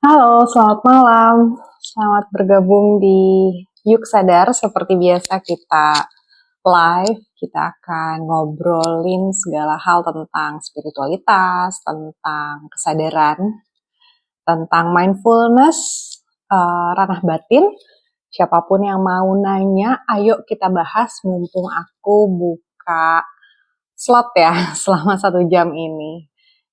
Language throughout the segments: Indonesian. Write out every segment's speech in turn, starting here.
Halo, selamat malam. Selamat bergabung di Yuk Sadar. Seperti biasa kita live, kita akan ngobrolin segala hal tentang spiritualitas, tentang kesadaran, tentang mindfulness, ranah batin. Siapapun yang mau nanya, ayo kita bahas mumpung aku buka slot ya selama 1 jam ini.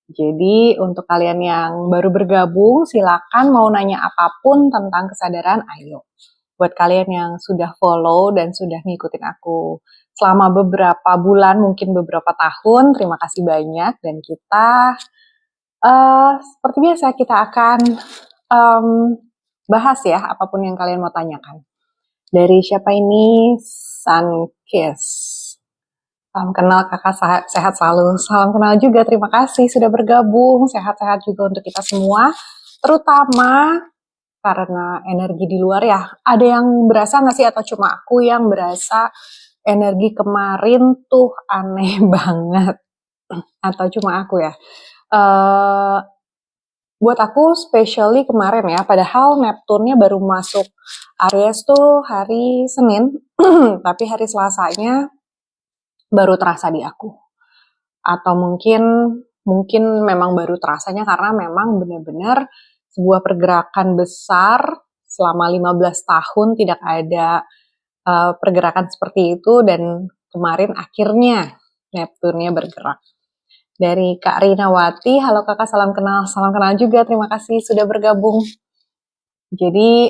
Jadi untuk kalian yang baru bergabung, silakan mau nanya apapun tentang kesadaran, ayo. Buat kalian yang sudah follow dan sudah ngikutin aku selama beberapa bulan, mungkin beberapa tahun, terima kasih banyak. Dan kita, seperti biasa, kita akan bahas ya, apapun yang kalian mau tanyakan. Dari siapa ini? Sunkis. Salam kenal kakak, sehat selalu. Salam kenal juga, terima kasih sudah bergabung. Sehat-sehat juga untuk kita semua. Terutama karena energi di luar ya. Ada yang berasa nggak sih atau cuma aku yang berasa energi kemarin tuh aneh banget? Atau cuma aku ya? Buat aku especially kemarin ya, padahal Neptunnya baru masuk Aries tuh hari Senin, tapi hari Selasanya baru terasa di aku. Atau mungkin memang baru terasanya karena memang benar-benar sebuah pergerakan besar selama 15 tahun tidak ada pergerakan seperti itu, dan kemarin akhirnya Neptunnya bergerak. Dari Kak Rinawati, halo kakak, salam kenal juga, terima kasih sudah bergabung. Jadi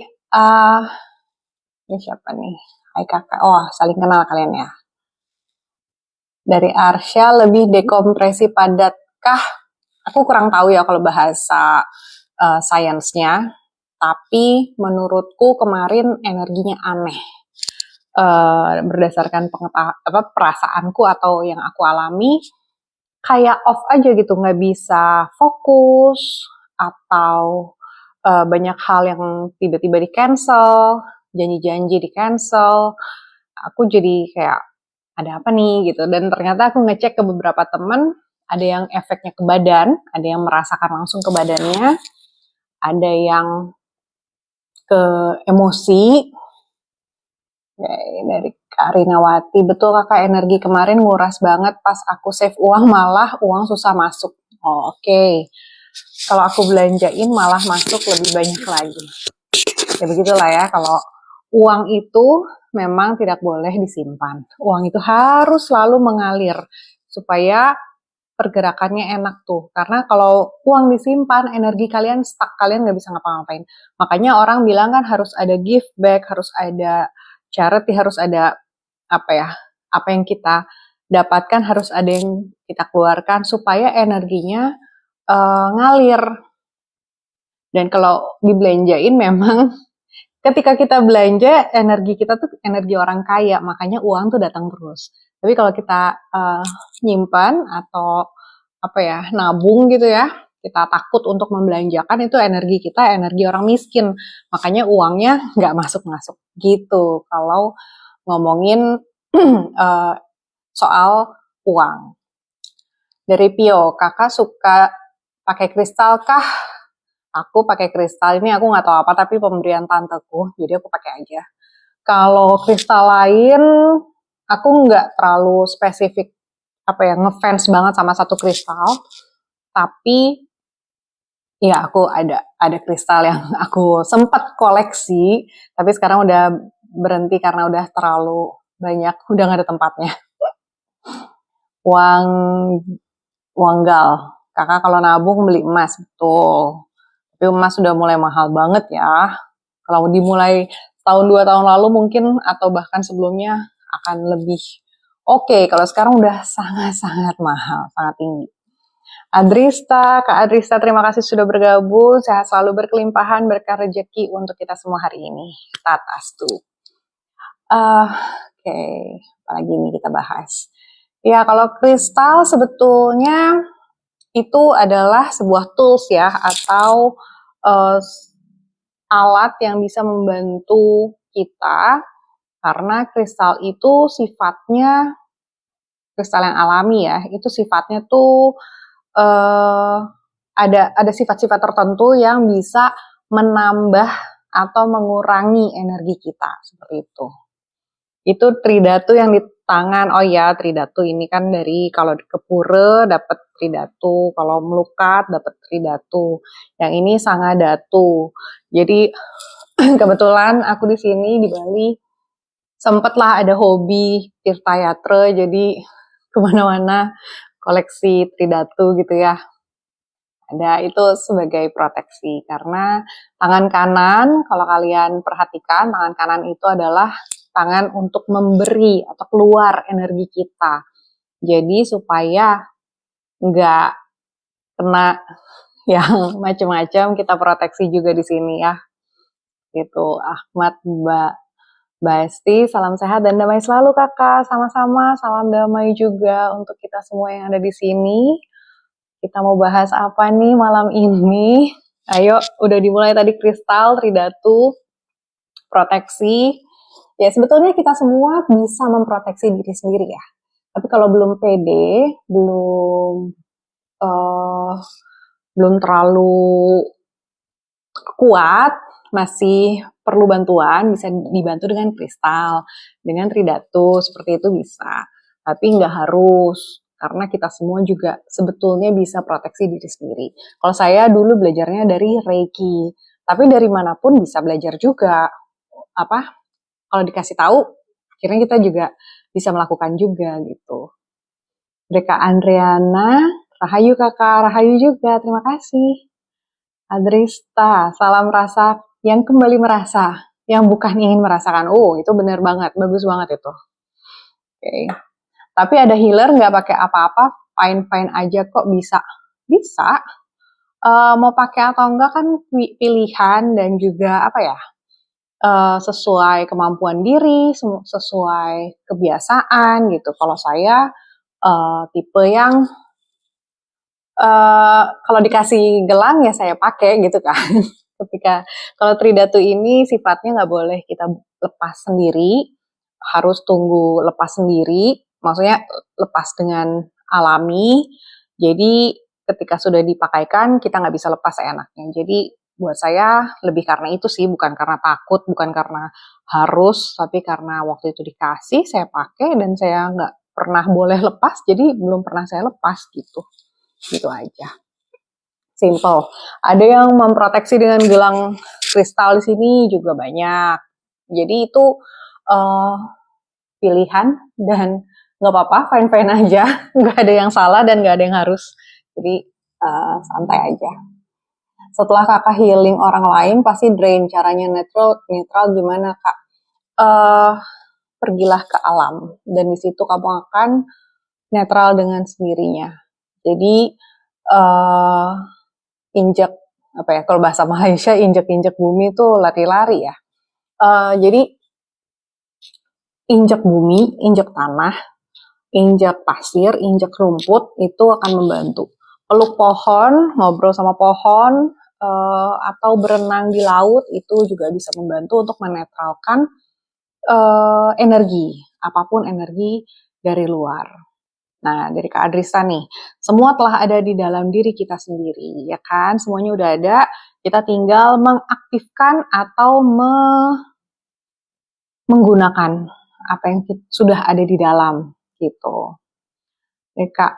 ini siapa nih? Hai kakak, saling kenal kalian ya. Dari Arsya, lebih dekompresi padatkah? Aku kurang tahu ya kalau bahasa sainsnya, tapi menurutku kemarin energinya aneh. Berdasarkan perasaanku atau yang aku alami, kayak off aja gitu, nggak bisa fokus, atau banyak hal yang tiba-tiba di cancel, janji-janji di cancel. Aku jadi kayak ada apa nih gitu, dan ternyata aku ngecek ke beberapa teman, ada yang efeknya ke badan, ada yang merasakan langsung ke badannya, ada yang ke emosi. Dari Kak Rinawati, betul kakak, energi kemarin nguras banget, pas aku save uang malah uang susah masuk. Oke. Kalau aku belanjain malah masuk lebih banyak lagi. Ya begitulah ya, kalau uang itu memang tidak boleh disimpan. Uang itu harus selalu mengalir supaya pergerakannya enak tuh. Karena kalau uang disimpan, energi kalian stuck, kalian nggak bisa ngapa-ngapain. Makanya orang bilang kan harus ada give back, harus ada charity, harus ada apa yang kita dapatkan harus ada yang kita keluarkan supaya energinya ngalir. Dan kalau dibelanjain memang ketika kita belanja, energi kita tuh energi orang kaya, makanya uang tuh datang terus. Tapi kalau kita nyimpan atau nabung gitu ya, kita takut untuk membelanjakan, itu energi kita energi orang miskin, makanya uangnya nggak masuk-masuk gitu kalau ngomongin soal uang. Dari Pio, kakak suka pakai kristal kah? Aku pakai kristal, ini aku nggak tahu apa, tapi pemberian tanteku, jadi aku pakai aja. Kalau kristal lain, aku nggak terlalu spesifik ngefans banget sama satu kristal, tapi ya aku ada kristal yang aku sempat koleksi, tapi sekarang udah berhenti karena udah terlalu banyak, udah nggak ada tempatnya. Wanggal, kakak kalau nabung beli emas, betul. Tapi emas sudah mulai mahal banget ya. Kalau dimulai tahun 2 tahun lalu mungkin, atau bahkan sebelumnya akan lebih oke. Kalau sekarang udah sangat-sangat mahal, sangat tinggi. Adrista, Kak Adrista, terima kasih sudah bergabung. Sehat selalu, berkelimpahan, berkah rezeki untuk kita semua hari ini. Tatastu. Oke, apalagi ini kita bahas. Ya, kalau kristal sebetulnya itu adalah sebuah tools ya, atau alat yang bisa membantu kita, karena kristal itu sifatnya, kristal yang alami ya, itu sifatnya tuh ada sifat-sifat tertentu yang bisa menambah atau mengurangi energi kita, seperti itu. Itu Tridatu yang di tangan. Oh ya, Tridatu ini kan dari kalau ke pura dapat Tridatu, kalau melukat dapat Tridatu. Yang ini Sangadatu. Jadi kebetulan aku di sini di Bali sempatlah ada hobi tirtayatra, jadi kemana-mana koleksi Tridatu gitu ya. Ada itu sebagai proteksi karena tangan kanan, kalau kalian perhatikan, tangan kanan itu adalah tangan untuk memberi atau keluar energi kita. Jadi supaya nggak kena yang macam-macam, kita proteksi juga di sini ya. Gitu, Ahmad, Mbak Basti, salam sehat dan damai selalu kakak. Sama-sama, salam damai juga untuk kita semua yang ada di sini. Kita mau bahas apa nih malam ini? Ayo, udah dimulai tadi kristal, Tridatu, proteksi. Ya, sebetulnya kita semua bisa memproteksi diri sendiri ya. Tapi kalau belum pede, belum terlalu kuat, masih perlu bantuan, bisa dibantu dengan kristal, dengan Tridatu, seperti itu bisa. Tapi nggak harus, karena kita semua juga sebetulnya bisa proteksi diri sendiri. Kalau saya dulu belajarnya dari Reiki, tapi dari manapun bisa belajar juga. Kalau dikasih tahu, akhirnya kita juga bisa melakukan juga gitu. Mereka Andriana, Rahayu kakak, Rahayu juga, terima kasih. Adrista, salam rasa yang kembali merasa, yang bukan ingin merasakan. Oh, itu benar banget, bagus banget itu. Oke. Tapi ada healer nggak pakai apa-apa, fine-fine aja kok bisa. Bisa. Mau pakai atau enggak kan pilihan dan juga apa ya, sesuai kemampuan diri, sesuai kebiasaan gitu. Kalau saya tipe yang kalau dikasih gelang ya saya pakai gitu kan. Ketika kalau Tridatu ini sifatnya nggak boleh kita lepas sendiri, harus tunggu lepas sendiri, maksudnya lepas dengan alami. Jadi ketika sudah dipakaikan kita nggak bisa lepas seenaknya. Jadi buat saya lebih karena itu sih, bukan karena takut, bukan karena harus, tapi karena waktu itu dikasih saya pakai dan saya nggak pernah boleh lepas, jadi belum pernah saya lepas gitu. Gitu aja. Simple. Ada yang memproteksi dengan gelang kristal di sini juga banyak. Jadi itu pilihan dan nggak apa-apa, fine-fine aja. Nggak ada yang salah dan nggak ada yang harus. Jadi santai aja. Setelah kakak healing orang lain pasti drain. Caranya netral gimana kak? Pergilah ke alam dan di situ kamu akan netral dengan sendirinya. Jadi injek apa ya, kalau bahasa Malaysia injek bumi itu lari-lari ya. Jadi injek bumi, injek tanah, injek pasir, injek rumput itu akan membantu. Peluk pohon, ngobrol sama pohon, atau berenang di laut itu juga bisa membantu untuk menetralkan energi, apapun energi dari luar. Nah, dari Kak Adrista nih, semua telah ada di dalam diri kita sendiri, ya kan? Semuanya udah ada, kita tinggal mengaktifkan atau menggunakan apa yang sudah ada di dalam, gitu. Dari Kak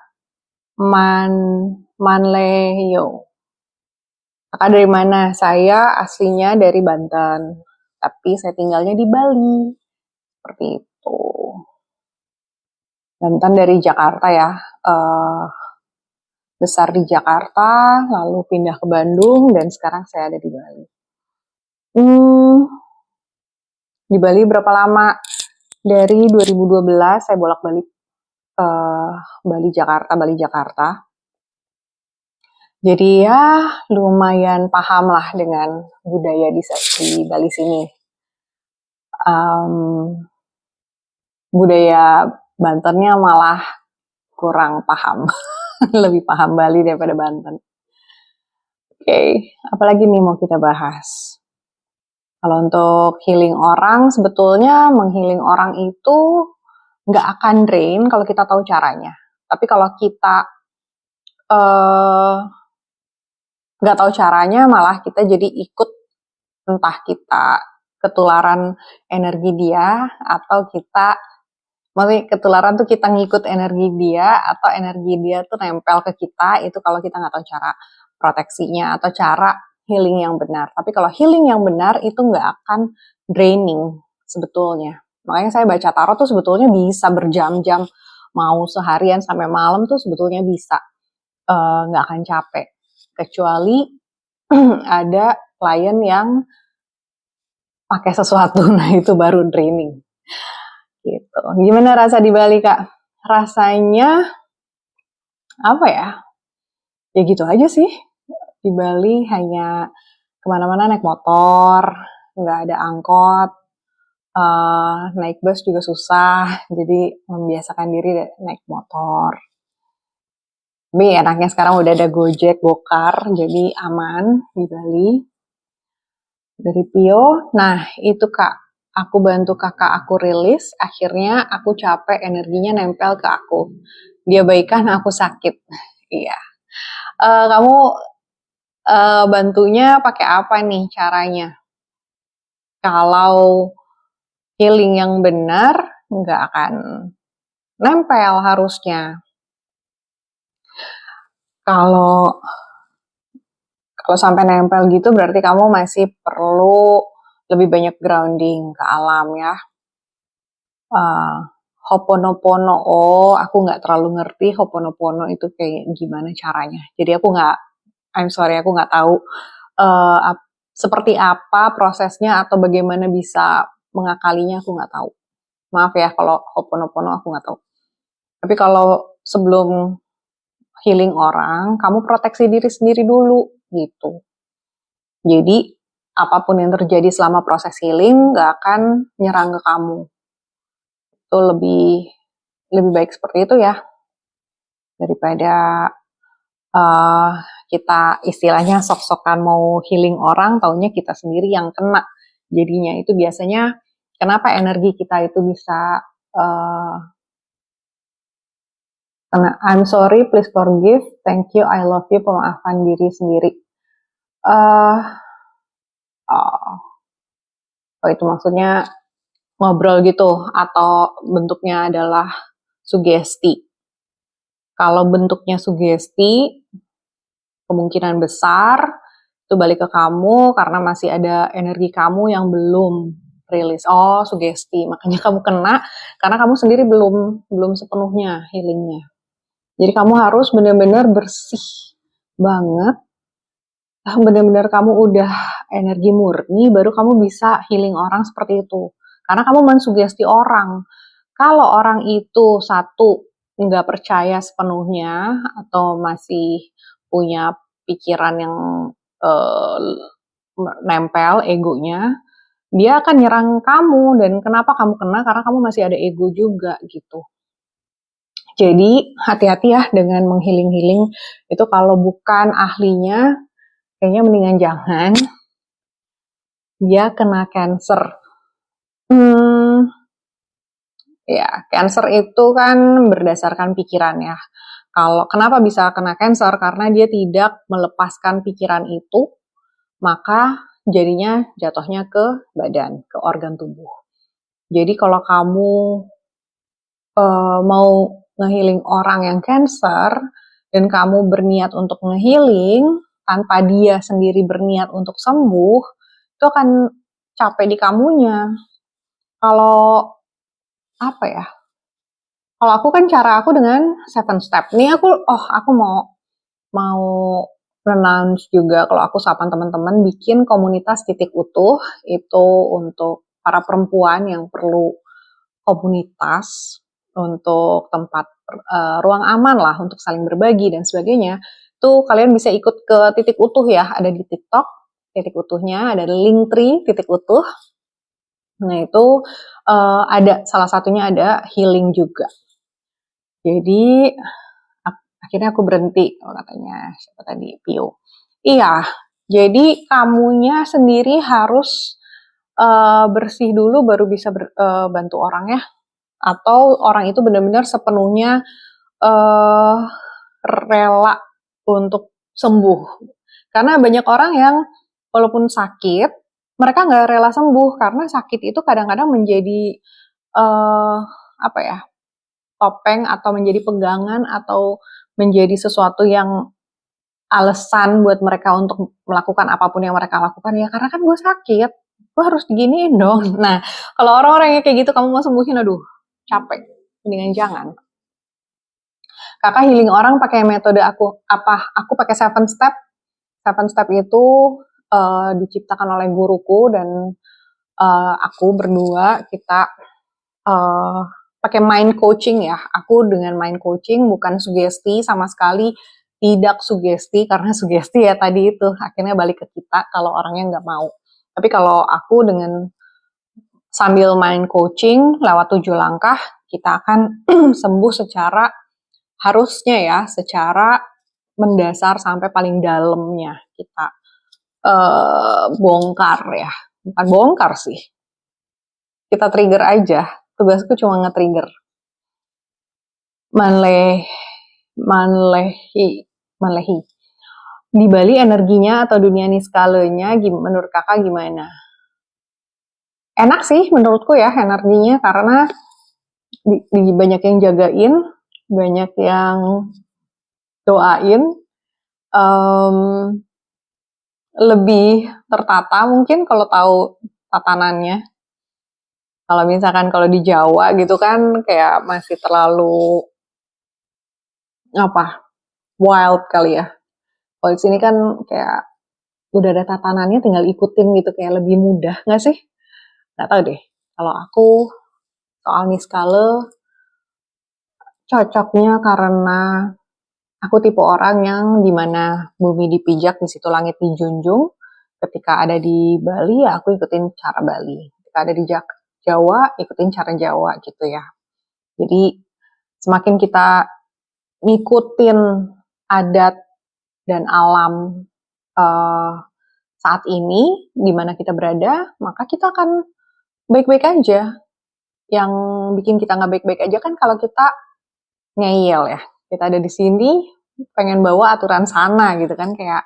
Manleyo. Kakak dari mana? Saya aslinya dari Banten, tapi saya tinggalnya di Bali, seperti itu. Banten dari Jakarta ya, besar di Jakarta, lalu pindah ke Bandung, dan sekarang saya ada di Bali. Di Bali berapa lama? Dari 2012 saya bolak-balik Bali Jakarta. Jadi ya lumayan paham lah dengan budaya di Bali sini. Budaya Bantennya malah kurang paham. Lebih paham Bali daripada Banten. Oke, apalagi nih mau kita bahas? Kalau untuk healing orang, sebetulnya menghealing orang itu nggak akan drain kalau kita tahu caranya. Tapi kalau kita nggak tahu caranya, malah kita jadi ikut entah kita ketularan energi dia atau maksudnya ketularan tuh kita ngikut energi dia atau energi dia tuh nempel ke kita, itu kalau kita nggak tahu cara proteksinya atau cara healing yang benar. Tapi kalau healing yang benar itu nggak akan draining sebetulnya. Makanya saya baca tarot tuh sebetulnya bisa berjam-jam, mau seharian sampai malam tuh sebetulnya bisa, nggak akan capek. Kecuali ada klien yang pakai sesuatu, nah itu baru draining. Gitu. Gimana rasa di Bali, Kak? Rasanya apa ya? Ya gitu aja sih. Di Bali hanya kemana-mana naik motor, nggak ada angkot, naik bus juga susah, jadi membiasakan diri naik motor. Tapi enaknya sekarang udah ada Gojek, Gokar, jadi aman di Bali. Dari Pio, nah itu Kak, aku bantu kakak aku rilis, akhirnya aku capek, energinya nempel ke aku. Dia baikan, aku sakit. Iya. Kamu bantunya pakai apa nih caranya? Kalau healing yang benar, nggak akan nempel harusnya. Kalau sampai nempel gitu, berarti kamu masih perlu lebih banyak grounding ke alam ya. Hoponopono, aku nggak terlalu ngerti Hoponopono itu kayak gimana caranya. Jadi aku nggak tahu seperti apa prosesnya atau bagaimana bisa mengakalinya, aku nggak tahu. Maaf ya kalau Hoponopono aku nggak tahu. Tapi kalau sebelum healing orang, kamu proteksi diri sendiri dulu gitu. Jadi apapun yang terjadi selama proses healing nggak akan nyerang ke kamu. Itu lebih baik seperti itu ya, daripada kita istilahnya sok-sokan mau healing orang, taunya kita sendiri yang kena. Jadinya itu biasanya kenapa energi kita itu bisa kena. I'm sorry, please forgive, thank you, I love you, pemaafkan diri sendiri. Oh itu maksudnya ngobrol gitu atau bentuknya adalah sugesti. Kalau bentuknya sugesti, kemungkinan besar itu balik ke kamu karena masih ada energi kamu yang belum rilis. Oh, sugesti. Makanya kamu kena karena kamu sendiri belum sepenuhnya healingnya. Jadi kamu harus benar-benar bersih banget. Benar-benar kamu udah energi murni, baru kamu bisa healing orang seperti itu. Karena kamu mensugesti orang. Kalau orang itu satu nggak percaya sepenuhnya atau masih punya pikiran yang nempel egonya, dia akan nyerang kamu. Dan kenapa kamu kena? Karena kamu masih ada ego juga gitu. Jadi hati-hati ya dengan menghealing-healing itu, kalau bukan ahlinya kayaknya mendingan jangan. Dia kena cancer. Ya, cancer itu kan berdasarkan pikiran ya. Kenapa bisa kena cancer? Karena dia tidak melepaskan pikiran itu, maka jadinya jatuhnya ke badan, ke organ tubuh. Jadi kalau kamu mau ngehealing orang yang cancer dan kamu berniat untuk ngehealing tanpa dia sendiri berniat untuk sembuh, itu akan capek di kamunya. Kalau apa ya? Kalau aku kan cara aku dengan 7 step. Nih aku mau announce juga kalau aku sama teman-teman bikin komunitas titik utuh, itu untuk para perempuan yang perlu komunitas untuk tempat ruang aman lah untuk saling berbagi dan sebagainya. Tuh kalian bisa ikut ke titik utuh ya, ada di TikTok titik utuhnya, ada Linktree titik utuh. Nah itu ada salah satunya ada healing juga. Jadi akhirnya aku berhenti, katanya siapa tadi, Pio. Iya, jadi kamunya sendiri harus bersih dulu baru bisa bantu orang ya. Atau orang itu benar-benar sepenuhnya rela untuk sembuh. Karena banyak orang yang walaupun sakit mereka nggak rela sembuh karena sakit itu kadang-kadang menjadi topeng atau menjadi pegangan atau menjadi sesuatu yang alasan buat mereka untuk melakukan apapun yang mereka lakukan, ya karena kan gue sakit, gue harus diginiin dong. Nah, kalau orang-orang yang kayak gitu kamu mau sembuhin, aduh capek, mendingan jangan. Kakak healing orang pakai metode aku pakai 7 step. 7 step itu diciptakan oleh guruku dan aku berdua kita pakai mind coaching ya. Aku dengan mind coaching, bukan sugesti sama sekali, tidak sugesti, karena sugesti ya tadi itu akhirnya balik ke kita kalau orangnya nggak mau. Tapi kalau aku dengan sambil mind coaching lewat 7 langkah, kita akan sembuh secara mendasar sampai paling dalamnya kita bongkar ya. Bukan bongkar sih, kita trigger aja. Tugasku cuma nge-trigger. Manlehi. Di Bali energinya atau dunia niskalenya menurut kakak gimana? Enak sih menurutku ya energinya, karena banyak yang jagain, banyak yang doain, lebih tertata mungkin kalau tahu tatanannya. Kalau misalkan kalau di Jawa gitu kan kayak masih terlalu wild kali ya. Kalau di sini kan kayak udah ada tatanannya, tinggal ikutin gitu, kayak lebih mudah nggak sih? Nggak tahu deh. Kalau aku soal niskala cocoknya karena aku tipe orang yang dimana bumi dipijak, di situ langit dijunjung. Ketika ada di Bali ya aku ikutin cara Bali. Ketika ada di Jawa ikutin cara Jawa gitu ya. Jadi semakin kita ngikutin adat dan alam saat ini di mana kita berada, maka kita akan baik-baik aja. Yang bikin kita nggak baik-baik aja kan kalau kita ngeyel ya. Kita ada di sini pengen bawa aturan sana gitu kan, kayak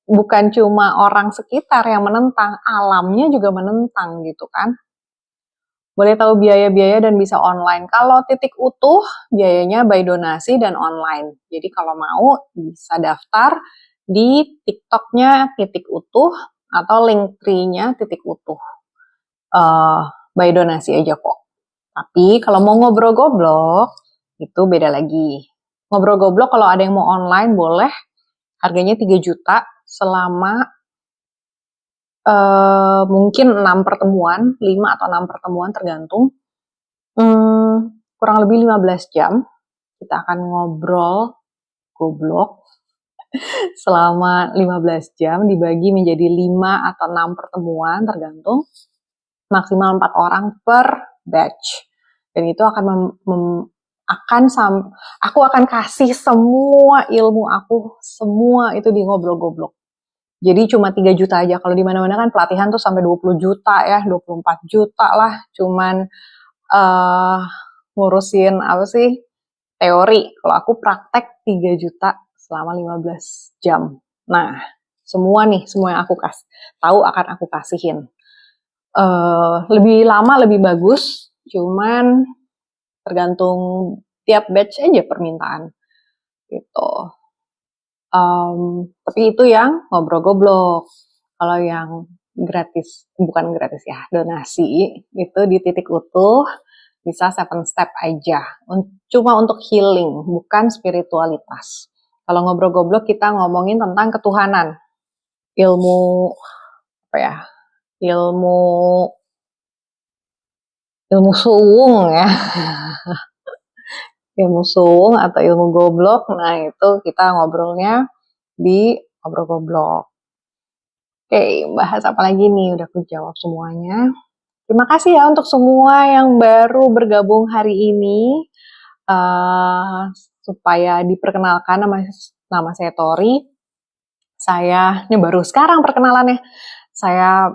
bukan cuma orang sekitar yang menentang, alamnya juga menentang gitu kan. Boleh tahu biaya-biaya dan bisa online. Kalau titik utuh, biayanya by donasi dan online. Jadi kalau mau bisa daftar di TikTok-nya titik utuh atau link tree-nya titik utuh. By donasi aja kok. Tapi kalau mau ngobrol goblok, itu beda lagi. Ngobrol goblok kalau ada yang mau online boleh, harganya 3 juta selama mungkin 6 pertemuan, 5 atau 6 pertemuan tergantung. Kurang lebih 15 jam kita akan ngobrol goblok selama 15 jam dibagi menjadi 5 atau 6 pertemuan tergantung, maksimal 4 orang per batch. Dan itu aku akan kasih semua ilmu aku, semua itu di ngobrol goblok. Jadi cuma 3 juta aja. Kalau di mana-mana kan pelatihan tuh sampai 20 juta ya, 24 juta lah. Cuman ngurusin teori. Kalau aku praktek 3 juta selama 15 jam. Nah, semua yang aku tahu akan aku kasihin. Lebih lama lebih bagus, cuman tergantung tiap batch aja permintaan gitu. Tapi itu yang ngobrol goblok. Kalau yang bukan gratis ya, donasi itu di titik utuh bisa 7 step aja. Cuma untuk healing, bukan spiritualitas. Kalau ngobrol goblok kita ngomongin tentang ketuhanan. Ilmu ilmu suwung ya. Ilmu suwung atau ilmu goblok. Nah, itu kita ngobrolnya di ngobrol goblok. Oke, bahas apa lagi nih? Udah aku jawab semuanya. Terima kasih ya untuk semua yang baru bergabung hari ini. Supaya diperkenalkan, nama saya Tori. Ini baru sekarang perkenalannya. Saya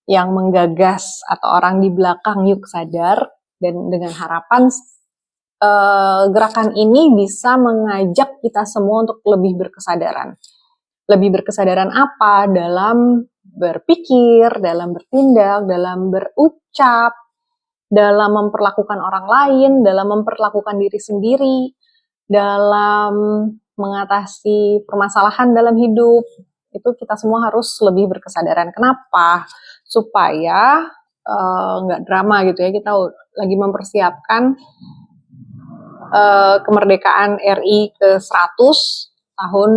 yang menggagas atau orang di belakang Yuk Sadar, dan dengan harapan gerakan ini bisa mengajak kita semua untuk lebih berkesadaran. Lebih berkesadaran apa? Dalam berpikir, dalam bertindak, dalam berucap, dalam memperlakukan orang lain, dalam memperlakukan diri sendiri, dalam mengatasi permasalahan dalam hidup. Itu kita semua harus lebih berkesadaran. Kenapa? Supaya nggak drama gitu ya. Kita lagi mempersiapkan kemerdekaan RI ke-100 tahun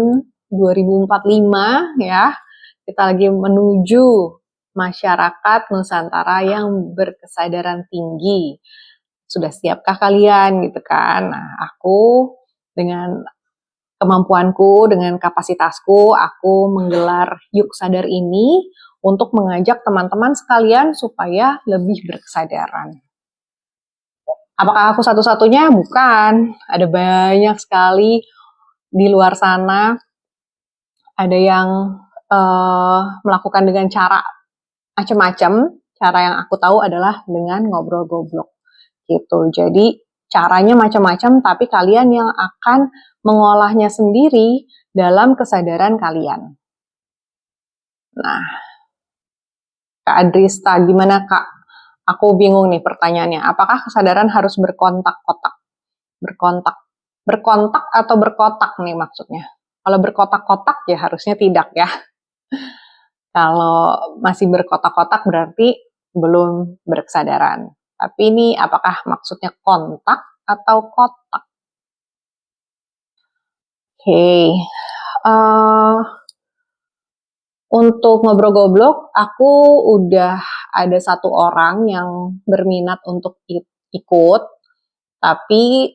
2045 ya. Kita lagi menuju masyarakat Nusantara yang berkesadaran tinggi. Sudah siapkah kalian gitu kan? Nah, aku dengan kemampuanku, dengan kapasitasku, aku menggelar Yuk Sadar ini untuk mengajak teman-teman sekalian supaya lebih berkesadaran. Apakah aku satu-satunya? Bukan. Ada banyak sekali di luar sana. Ada yang melakukan dengan cara macam-macam. Cara yang aku tahu adalah dengan ngobrol goblok. Gitu. Jadi caranya macam-macam, tapi kalian yang akan mengolahnya sendiri dalam kesadaran kalian. Nah, Kak Adrista, gimana Kak? Aku bingung nih pertanyaannya. Apakah kesadaran harus berkontak-kotak? Berkontak atau berkotak nih maksudnya? Kalau berkotak-kotak ya harusnya tidak ya. Kalau masih berkotak-kotak berarti belum berkesadaran. Tapi ini apakah maksudnya kontak atau kotak? Oke. Untuk ngobrol goblok, aku udah ada satu orang yang berminat untuk ikut. Tapi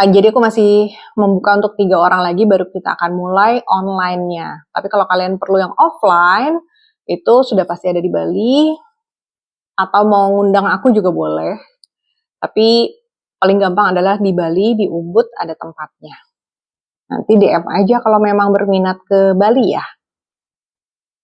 jadi aku masih membuka untuk 3 orang lagi, baru kita akan mulai online-nya. Tapi kalau kalian perlu yang offline, itu sudah pasti ada di Bali, atau mau ngundang aku juga boleh. Tapi paling gampang adalah di Bali, di Ubud ada tempatnya. Nanti DM aja kalau memang berminat ke Bali ya.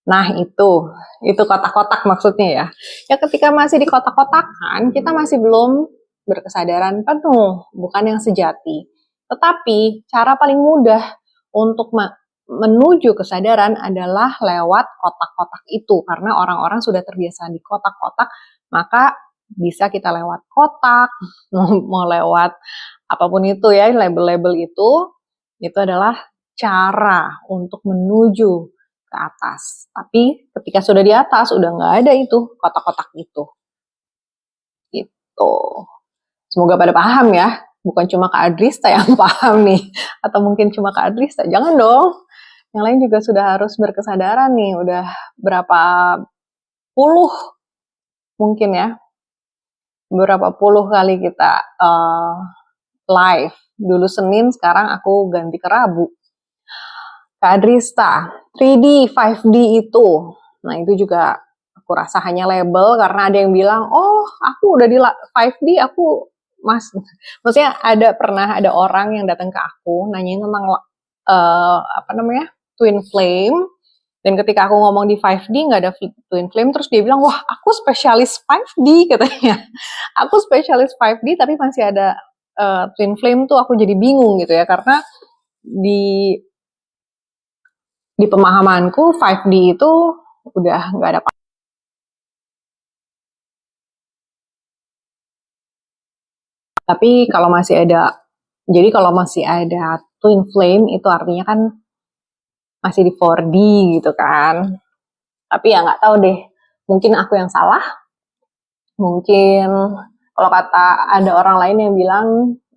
Nah itu kotak-kotak maksudnya ya. Ya ketika masih di kotak-kotakan, kita masih belum berkesadaran penuh, bukan yang sejati. Tetapi cara paling mudah untuk menuju kesadaran adalah lewat kotak-kotak itu. Karena orang-orang sudah terbiasa di kotak-kotak, maka bisa kita lewat kotak, mau lewat apapun itu ya, label-label itu adalah cara untuk menuju ke atas. Tapi ketika sudah di atas, udah nggak ada itu kotak-kotak itu. Gitu. Semoga pada paham ya. Bukan cuma Kak Adrista yang paham nih. Atau mungkin cuma Kak Adrista. Jangan dong. Yang lain juga sudah harus berkesadaran nih. Udah berapa puluh mungkin ya. Berapa puluh kali kita live. Dulu Senin, sekarang aku ganti ke Rabu. Kak Adrista, 3D, 5D itu. Nah itu juga aku rasa hanya label karena ada yang bilang, oh aku udah di 5D, aku maksudnya pernah ada orang yang datang ke aku nanyain tentang twin flame, dan ketika aku ngomong di 5D nggak ada twin flame, terus dia bilang, wah aku spesialis 5D katanya. Aku spesialis 5D tapi masih ada twin flame tuh, aku jadi bingung gitu ya, karena di pemahamanku 5D itu udah nggak ada. Tapi kalau masih ada, jadi kalau masih ada twin flame itu artinya kan masih di 4D gitu kan. Tapi ya nggak tahu deh, mungkin aku yang salah. Mungkin kalau kata ada orang lain yang bilang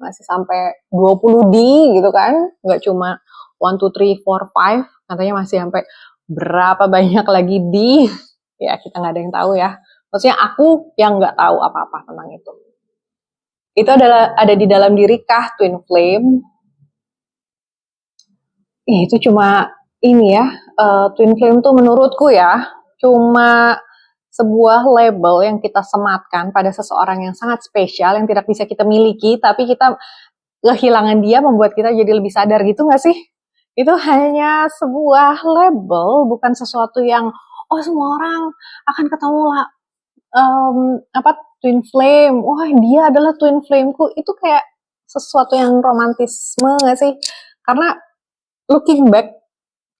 masih sampai 20D gitu kan, nggak cuma 1, 2, 3, 4, 5, katanya masih sampai berapa banyak lagi D, ya kita nggak ada yang tahu ya. Maksudnya aku yang nggak tahu apa-apa tentang itu. Itu ada di dalam diri kah twin flame? Itu cuma ini ya, twin flame tuh menurutku ya, cuma sebuah label yang kita sematkan pada seseorang yang sangat spesial, yang tidak bisa kita miliki, tapi kita kehilangan dia membuat kita jadi lebih sadar gitu nggak sih? Itu hanya sebuah label, bukan sesuatu yang, oh semua orang akan ketemu lah, twin flame, wah dia adalah twin flameku, itu kayak sesuatu yang romantisme nggak sih? Karena looking back,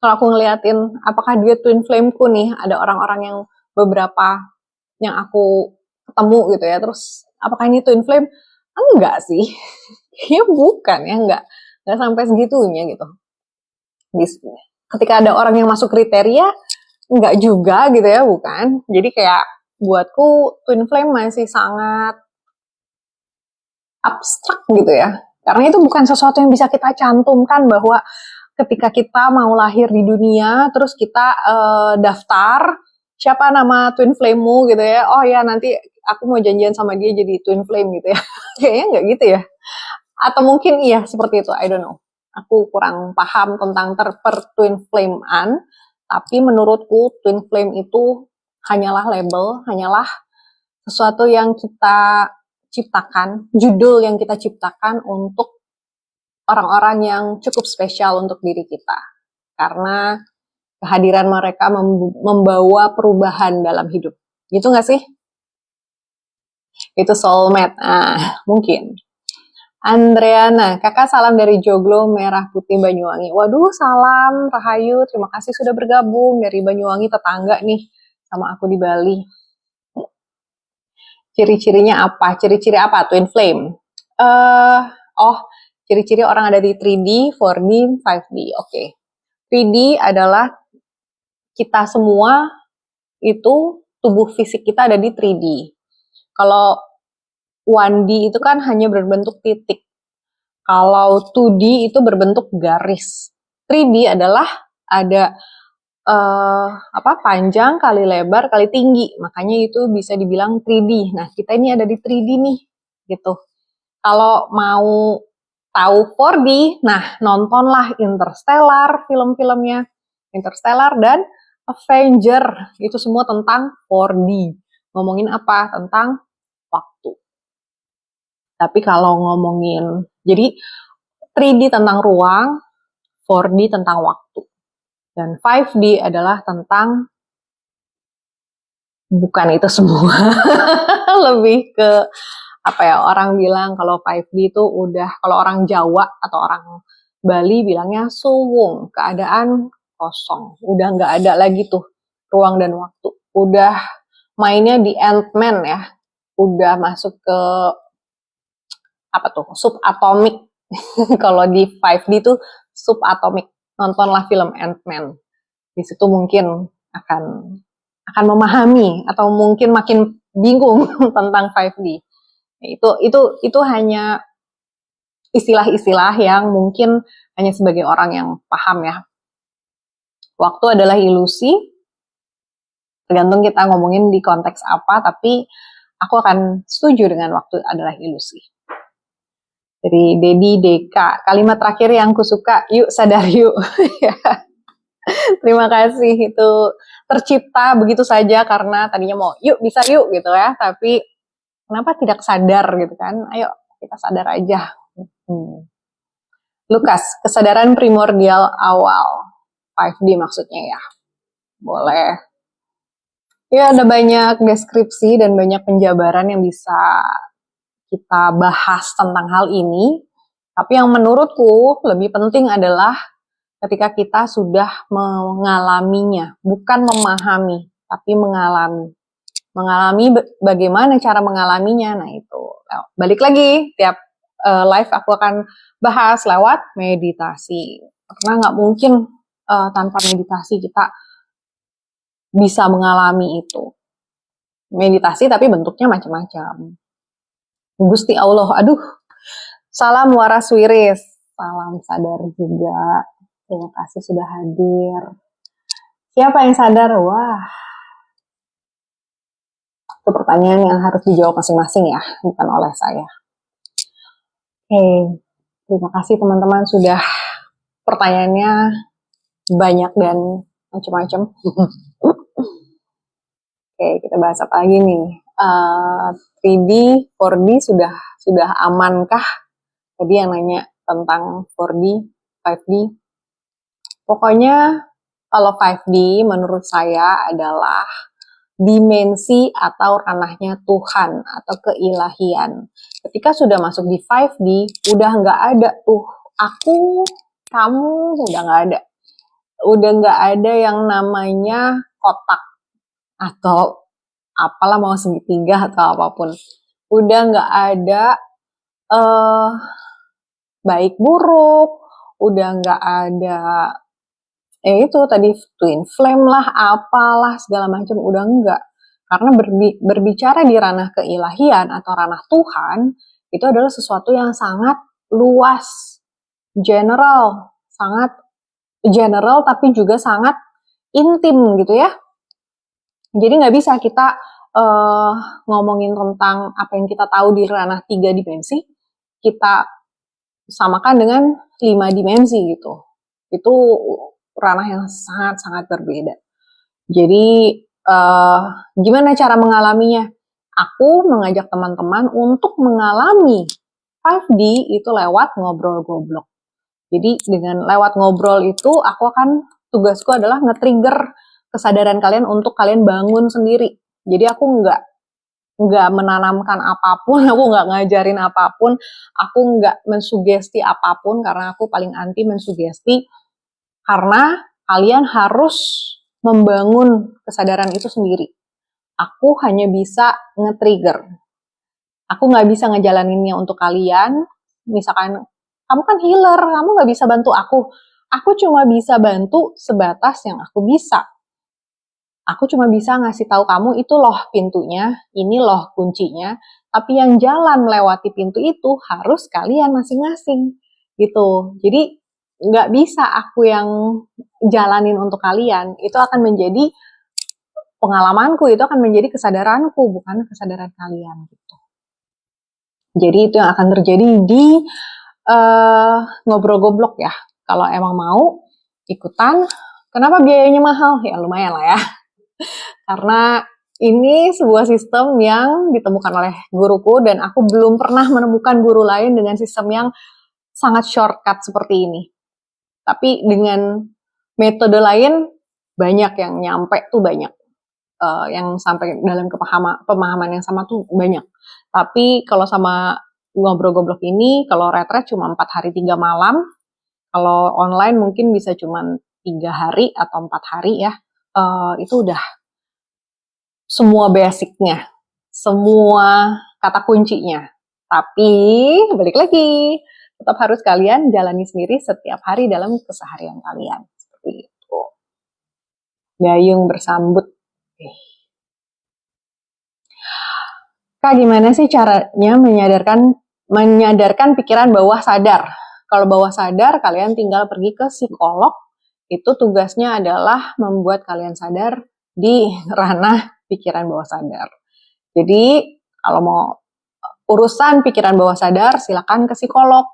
Kalau aku ngeliatin apakah dia twin flameku nih, ada orang-orang yang beberapa yang aku ketemu gitu ya, terus apakah ini twin flame? Enggak sih. Kayaknya bukan ya, enggak sampai segitunya gitu. Ketika ada orang yang masuk kriteria, enggak juga gitu ya, bukan. Jadi kayak buatku twin flame masih sangat abstrak gitu ya. Karena itu bukan sesuatu yang bisa kita cantumkan bahwa ketika kita mau lahir di dunia, terus kita daftar siapa nama twin flame-mu gitu ya. Oh ya, nanti aku mau janjian sama dia jadi twin flame gitu ya. Kayaknya nggak gitu ya. Atau mungkin iya seperti itu, I don't know. Aku kurang paham tentang twin flame-an, tapi menurutku twin flame itu hanyalah label, hanyalah sesuatu yang kita ciptakan, judul yang kita ciptakan untuk orang-orang yang cukup spesial untuk diri kita. Karena kehadiran mereka membawa perubahan dalam hidup. Gitu gak sih? Itu soulmate. Mungkin. Andreana, kakak salam dari Joglo Merah Putih Banyuwangi. Waduh, salam Rahayu, terima kasih sudah bergabung dari Banyuwangi, tetangga nih sama aku di Bali. Ciri-cirinya apa? Ciri-ciri apa? Twin flame. Ciri-ciri orang ada di 3D, 4D, 5D. Oke. 3D adalah kita semua itu tubuh fisik kita ada di 3D. Kalau 1D itu kan hanya berbentuk titik. Kalau 2D itu berbentuk garis. 3D adalah ada panjang kali lebar kali tinggi. Makanya itu bisa dibilang 3D. Nah, kita ini ada di 3D nih, gitu. Kalau mau tahu 4D, nah nontonlah Interstellar, film-filmnya Interstellar dan Avenger. Itu semua tentang 4D. Ngomongin apa? Tentang waktu. Tapi kalau ngomongin, jadi 3D tentang ruang, 4D tentang waktu. Dan 5D adalah tentang bukan itu semua. Lebih ke orang bilang kalau 5D itu udah, kalau orang Jawa atau orang Bali bilangnya suwung, keadaan kosong. Udah nggak ada lagi tuh ruang dan waktu. Udah mainnya di Ant-Man ya. Udah masuk ke subatomik. Kalau di 5D tuh subatomik. Nontonlah film Ant-Man. Di situ mungkin akan memahami atau mungkin makin bingung tentang 5D. Itu hanya istilah-istilah yang mungkin hanya sebagai orang yang paham ya. Waktu adalah ilusi, tergantung kita ngomongin di konteks apa, tapi aku akan setuju dengan waktu adalah ilusi. Dari Dedi Deka, kalimat terakhir yang kusuka, yuk sadar yuk. Terima kasih, itu tercipta begitu saja karena tadinya mau yuk bisa yuk gitu ya, tapi kenapa tidak sadar gitu kan, ayo kita sadar aja. Lukas, kesadaran primordial awal, 5D maksudnya ya, boleh. Ya ada banyak deskripsi dan banyak penjabaran yang bisa kita bahas tentang hal ini, tapi yang menurutku lebih penting adalah ketika kita sudah mengalaminya, bukan memahami, tapi mengalami. Mengalami bagaimana cara mengalaminya, nah itu. Balik lagi, tiap live aku akan bahas lewat meditasi. Karena nggak mungkin tanpa meditasi kita bisa mengalami itu. Meditasi tapi bentuknya macam-macam. Gusti Allah, aduh. Salam waras wiris. Salam sadar juga. Terima kasih sudah hadir. Siapa yang sadar? Wah. Itu pertanyaan yang harus dijawab masing-masing ya, bukan oleh saya. Oke. Terima kasih teman-teman sudah pertanyaannya banyak dan macam-macam. Oke, kita bahas apa lagi nih? 3D, 4D sudah amankah? Tadi yang nanya tentang 4D, 5D. Pokoknya kalau 5D menurut saya adalah dimensi atau ranahnya Tuhan atau keilahian. Ketika sudah masuk di 5D, udah nggak ada tuh aku, kamu, udah nggak ada. Udah nggak ada yang namanya kotak atau apalah, mau segitiga atau apapun. Udah nggak ada uh, baik buruk, udah nggak ada itu tadi twin flame lah, apalah segala macam, udah enggak. Karena berbicara di ranah keilahian atau ranah Tuhan, itu adalah sesuatu yang sangat luas, sangat general tapi juga sangat intim gitu ya. Jadi nggak bisa kita ngomongin tentang apa yang kita tahu di ranah 3 dimensi, kita samakan dengan 5 dimensi gitu. Itu ranah yang sangat-sangat berbeda. Jadi gimana cara mengalaminya? Aku mengajak teman-teman untuk mengalami 5D itu lewat ngobrol goblok. Jadi dengan lewat ngobrol itu aku akan, tugasku adalah nge-trigger kesadaran kalian untuk kalian bangun sendiri. Jadi aku nggak menanamkan apapun, aku nggak ngajarin apapun, aku nggak mensugesti apapun, karena aku paling anti mensugesti, karena kalian harus membangun kesadaran itu sendiri. Aku hanya bisa nge-trigger. Aku nggak bisa ngejalaninnya untuk kalian. Misalkan, kamu kan healer, kamu nggak bisa bantu aku. Aku cuma bisa bantu sebatas yang aku bisa. Aku cuma bisa ngasih tahu kamu, itu loh pintunya, ini loh kuncinya. Tapi yang jalan melewati pintu itu harus kalian masing-masing. Gitu. Jadi nggak bisa aku yang jalanin untuk kalian. Itu akan menjadi pengalamanku, itu akan menjadi kesadaranku, bukan kesadaran kalian gitu. Jadi itu yang akan terjadi di ngobrol goblok ya. Kalau emang mau ikutan, kenapa biayanya mahal? Ya lumayan lah ya. Karena ini sebuah sistem yang ditemukan oleh guruku, dan aku belum pernah menemukan guru lain dengan sistem yang sangat shortcut seperti ini. Tapi dengan metode lain, banyak yang nyampe tuh, banyak. Yang sampai dalam pemahaman yang sama tuh banyak. Tapi kalau sama ngobrol goblok ini, kalau retret cuma 4 hari 3 malam, kalau online mungkin bisa cuma 3 hari atau 4 hari ya. Itu udah semua basicnya, semua kata kuncinya. Tapi balik lagi, tetap harus kalian jalani sendiri setiap hari dalam keseharian kalian. Seperti itu. Gayung bersambut. Kak, gimana sih caranya menyadarkan pikiran bawah sadar? Kalau bawah sadar, kalian tinggal pergi ke psikolog. Itu tugasnya adalah membuat kalian sadar di ranah pikiran bawah sadar. Jadi, kalau mau urusan pikiran bawah sadar, silakan ke psikolog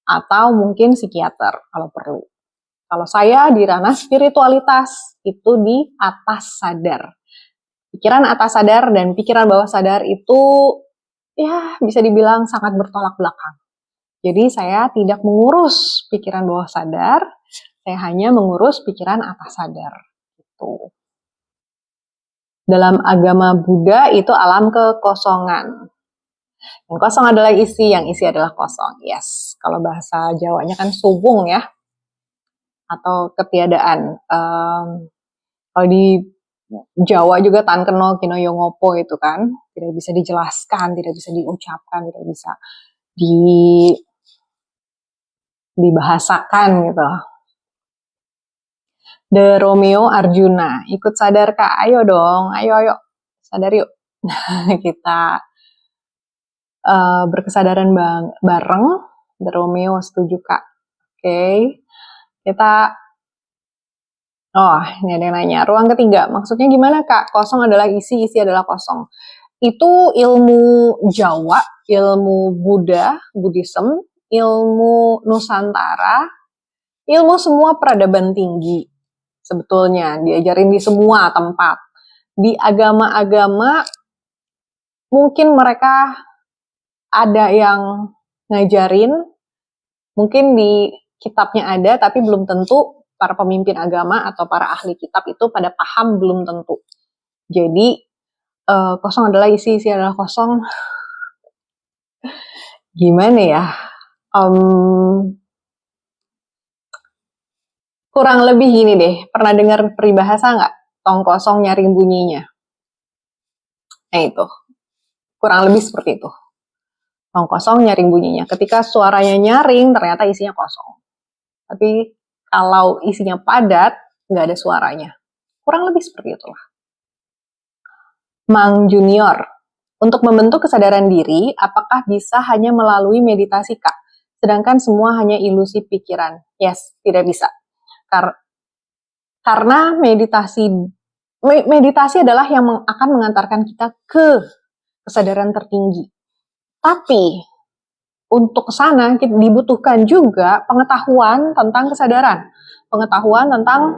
atau mungkin psikiater kalau perlu. Kalau saya di ranah spiritualitas, itu di atas sadar. Pikiran atas sadar dan pikiran bawah sadar itu ya bisa dibilang sangat bertolak belakang. Jadi saya tidak mengurus pikiran bawah sadar, saya hanya mengurus pikiran atas sadar. Gitu. Dalam agama Buddha itu alam kekosongan. Yang kosong adalah isi, yang isi adalah kosong. Yes, kalau bahasa Jawanya kan subung ya, atau ketiadaan. Kalau di Jawa juga tan keno kino yongopo itu kan, tidak bisa dijelaskan, tidak bisa diucapkan, tidak bisa dibahasakan gitu. The Romeo Arjuna, ikut sadar Kak, ayo dong, ayo sadar yuk. Kita berkesadaran bareng. The Romeo, setuju Kak. Oke. Kita ini ada yang nanya, ruang ketiga, maksudnya gimana Kak? Kosong adalah isi, isi adalah kosong. Itu ilmu Jawa, ilmu Buddha, Buddhism, ilmu Nusantara, ilmu semua peradaban tinggi. Sebetulnya, diajarin di semua tempat. Di agama-agama, mungkin mereka ada yang ngajarin, mungkin di kitabnya ada, tapi belum tentu para pemimpin agama atau para ahli kitab itu pada paham, belum tentu. Jadi kosong adalah isi, isi adalah kosong. Gimana ya? Kurang lebih gini deh, pernah dengar peribahasa nggak? Tong kosong nyaring bunyinya. Nah itu, kurang lebih seperti itu. Tong kosong nyaring bunyinya. Ketika suaranya nyaring, ternyata isinya kosong. Tapi kalau isinya padat, nggak ada suaranya. Kurang lebih seperti itulah. Mang Junior, untuk membentuk kesadaran diri, apakah bisa hanya melalui meditasi, Kak? Sedangkan semua hanya ilusi pikiran. Yes, tidak bisa. Karena meditasi adalah yang akan mengantarkan kita ke kesadaran tertinggi. Tapi untuk ke sana dibutuhkan juga pengetahuan tentang kesadaran, pengetahuan tentang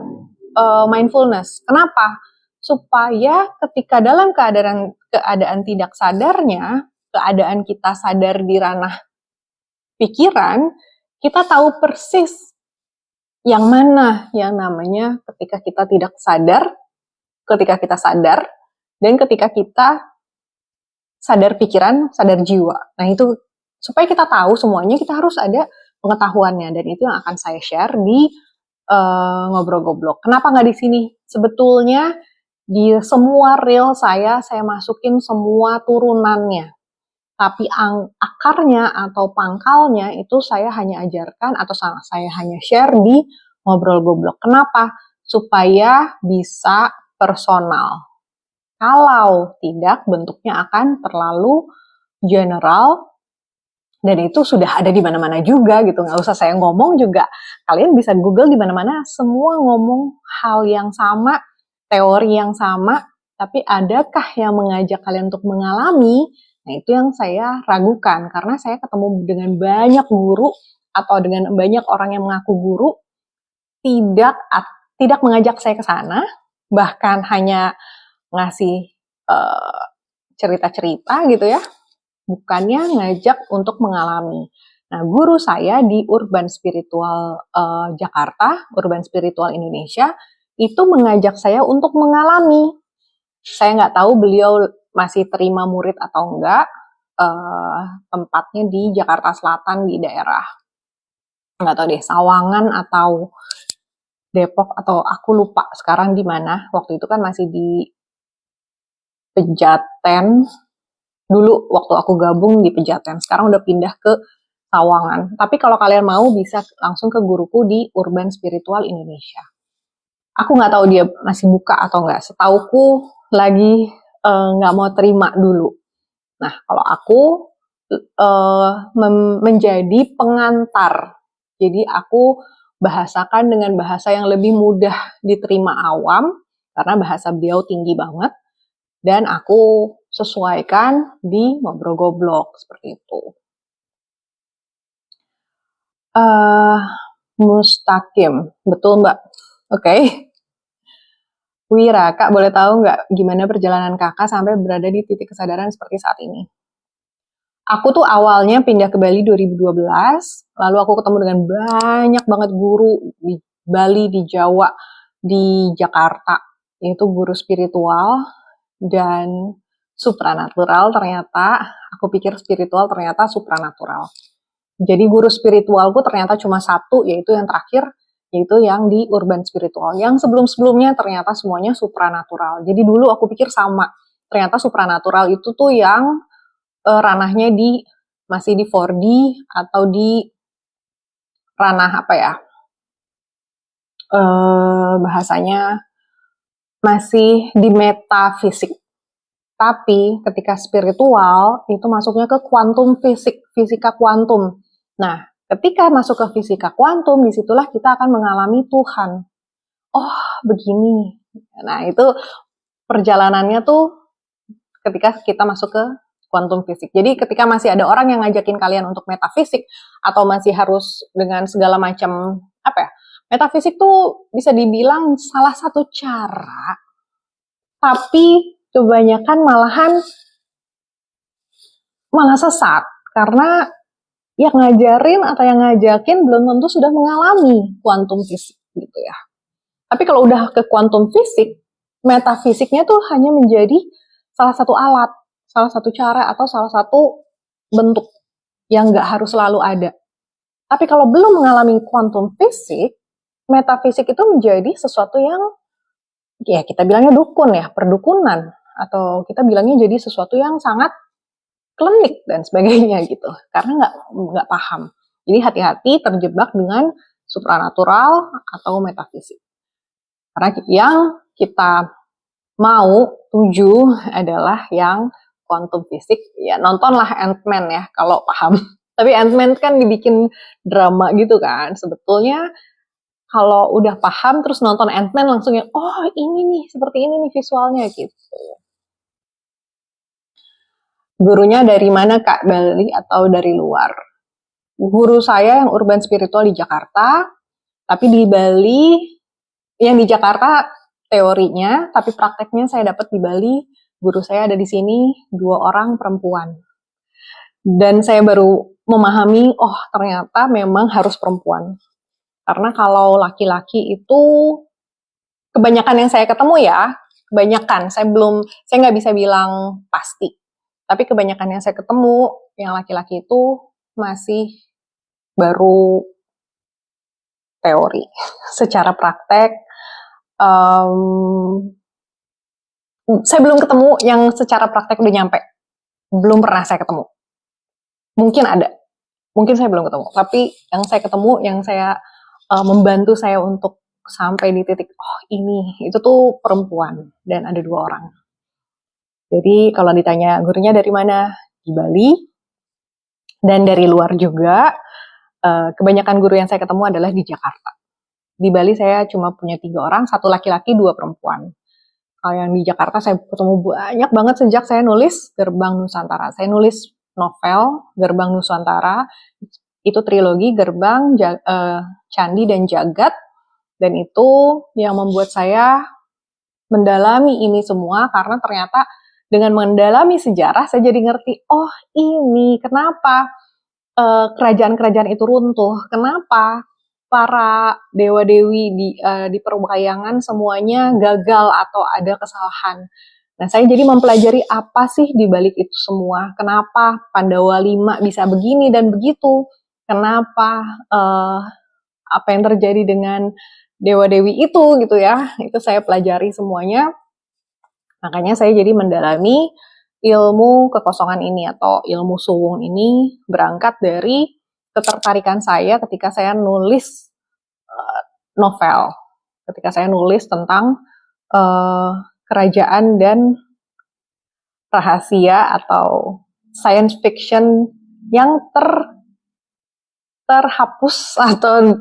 mindfulness. Kenapa? Supaya ketika dalam keadaan tidak sadarnya, keadaan kita sadar di ranah pikiran, kita tahu persis yang mana yang namanya ketika kita tidak sadar, ketika kita sadar, dan ketika kita sadar pikiran, sadar jiwa. Nah itu supaya kita tahu semuanya, kita harus ada pengetahuannya, dan itu yang akan saya share di Ngobrol Goblok. Kenapa nggak di sini? Sebetulnya di semua reel saya masukin semua turunannya. Tapi akarnya atau pangkalnya itu saya hanya ajarkan atau saya hanya share di Ngobrol Goblok. Kenapa? Supaya bisa personal. Kalau tidak, bentuknya akan terlalu general, dan itu sudah ada di mana-mana juga gitu, nggak usah saya ngomong juga, kalian bisa Google di mana-mana, semua ngomong hal yang sama, teori yang sama, tapi adakah yang mengajak kalian untuk mengalami? Nah itu yang saya ragukan, karena saya ketemu dengan banyak guru atau dengan banyak orang yang mengaku guru, tidak mengajak saya ke sana, bahkan hanya ngasih cerita-cerita gitu ya, bukannya ngajak untuk mengalami. Nah, guru saya di Urban Spiritual Jakarta, Urban Spiritual Indonesia, itu mengajak saya untuk mengalami. Saya nggak tahu beliau masih terima murid atau enggak, tempatnya di Jakarta Selatan, di daerah, nggak tahu deh, Sawangan atau Depok, atau aku lupa sekarang di mana. Waktu itu kan masih di Pejaten, dulu waktu aku gabung di Pejaten, sekarang udah pindah ke Sawangan. Tapi kalau kalian mau bisa langsung ke guruku di Urban Spiritual Indonesia. Aku nggak tahu dia masih buka atau nggak. Setauku lagi nggak mau terima dulu. Nah, kalau aku menjadi pengantar. Jadi aku bahasakan dengan bahasa yang lebih mudah diterima awam, karena bahasa beliau tinggi banget. Dan aku sesuaikan di Ngobrol Goblok, seperti itu. Mustaqim, betul Mbak. Oke. Wira, Kak boleh tahu nggak gimana perjalanan kakak sampai berada di titik kesadaran seperti saat ini? Aku tuh awalnya pindah ke Bali 2012, lalu aku ketemu dengan banyak banget guru di Bali, di Jawa, di Jakarta, yaitu guru spiritual dan supranatural. Ternyata aku pikir spiritual, ternyata supranatural. Jadi guru spiritualku ternyata cuma satu, yaitu yang terakhir, yaitu yang di Urban Spiritual. Yang sebelum-sebelumnya ternyata semuanya supranatural. Jadi dulu aku pikir sama, ternyata supranatural itu tuh yang ranahnya masih di 4D atau di ranah apa ya, bahasanya masih di metafisik. Tapi ketika spiritual itu masuknya ke kuantum fisik, fisika kuantum. Nah, ketika masuk ke fisika kuantum, disitulah kita akan mengalami Tuhan. Oh, begini. Nah, itu perjalanannya tuh ketika kita masuk ke kuantum fisik. Jadi ketika masih ada orang yang ngajakin kalian untuk metafisik, atau masih harus dengan segala macam, apa ya, metafisik tuh bisa dibilang salah satu cara, tapi kebanyakan malah sesat, karena yang ngajarin atau yang ngajakin belum tentu sudah mengalami kuantum fisik gitu ya. Tapi kalau udah ke kuantum fisik, metafisiknya tuh hanya menjadi salah satu alat, salah satu cara, atau salah satu bentuk yang nggak harus selalu ada. Tapi kalau belum mengalami kuantum fisik, metafisik itu menjadi sesuatu yang ya kita bilangnya dukun ya, perdukunan, atau kita bilangnya jadi sesuatu yang sangat klinik dan sebagainya gitu, karena nggak paham. Jadi hati-hati terjebak dengan supranatural atau metafisik. Karena yang kita mau tuju adalah yang quantum fisik. Ya nontonlah Ant-Man ya kalau paham. Tapi Ant-Man kan dibikin drama gitu kan. Sebetulnya kalau udah paham terus nonton Ant-Man langsung yang oh ini nih seperti ini nih visualnya gitu. Gurunya dari mana Kak? Bali atau dari luar? Guru saya yang urban spiritual di Jakarta, tapi di Bali, yang di Jakarta teorinya, tapi prakteknya saya dapat di Bali. Guru saya ada di sini, 2 orang perempuan. Dan saya baru memahami, oh ternyata memang harus perempuan. Karena kalau laki-laki itu, kebanyakan yang saya ketemu ya, kebanyakan, saya nggak bisa bilang pasti. Tapi kebanyakan yang saya ketemu, yang laki-laki itu masih baru teori. Secara praktek, saya belum ketemu yang secara praktek udah nyampe. Belum pernah saya ketemu. Mungkin ada. Mungkin saya belum ketemu. Tapi yang saya ketemu, yang saya membantu saya untuk sampai di titik, oh ini, itu tuh perempuan. Dan ada 2 orang. Jadi kalau ditanya gurunya dari mana? Di Bali. Dan dari luar juga, kebanyakan guru yang saya ketemu adalah di Jakarta. Di Bali saya cuma punya 3 orang, 1 laki-laki, 2 perempuan. Kalau yang di Jakarta saya ketemu banyak banget sejak saya nulis Gerbang Nusantara. Saya nulis novel Gerbang Nusantara, itu trilogi Gerbang, Candi dan Jagat, dan itu yang membuat saya mendalami ini semua karena ternyata dengan mendalami sejarah saya jadi ngerti, oh ini kenapa kerajaan-kerajaan itu runtuh, kenapa para dewa-dewi di perwayangan semuanya gagal atau ada kesalahan. Nah, saya jadi mempelajari apa sih di balik itu semua. Kenapa Pandawa 5 bisa begini dan begitu? Kenapa apa yang terjadi dengan dewa-dewi itu gitu ya? Itu saya pelajari semuanya. Makanya saya jadi mendalami ilmu kekosongan ini atau ilmu suwung ini berangkat dari ketertarikan saya ketika saya nulis novel, ketika saya nulis tentang kerajaan dan rahasia atau science fiction yang terhapus atau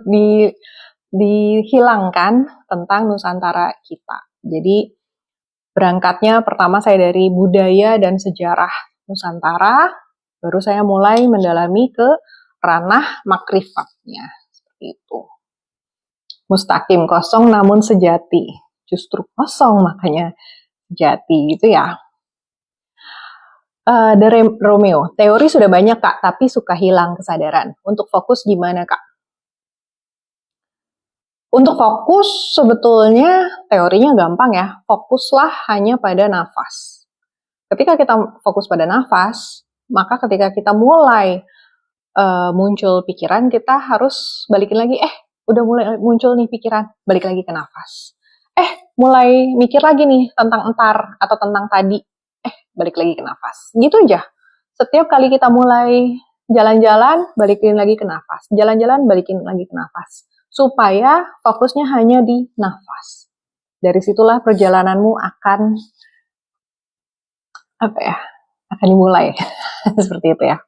dihilangkan tentang Nusantara kita. Jadi berangkatnya pertama saya dari budaya dan sejarah Nusantara, baru saya mulai mendalami ke ranah makrifatnya. Seperti itu. Mustaqim, kosong namun sejati. Justru kosong makanya sejati gitu ya. Romeo, teori sudah banyak Kak, tapi suka hilang kesadaran. Untuk fokus gimana Kak? Untuk fokus sebetulnya teorinya gampang ya, fokuslah hanya pada nafas. Ketika kita fokus pada nafas, maka ketika kita mulai muncul pikiran, kita harus balikin lagi, udah mulai muncul nih pikiran, balik lagi ke nafas. Mulai mikir lagi nih tentang entar atau tentang tadi, balik lagi ke nafas. Gitu aja. Setiap kali kita mulai jalan-jalan, balikin lagi ke nafas. Jalan-jalan, balikin lagi ke nafas. Supaya fokusnya hanya di nafas. Dari situlah perjalananmu akan dimulai. Seperti itu ya.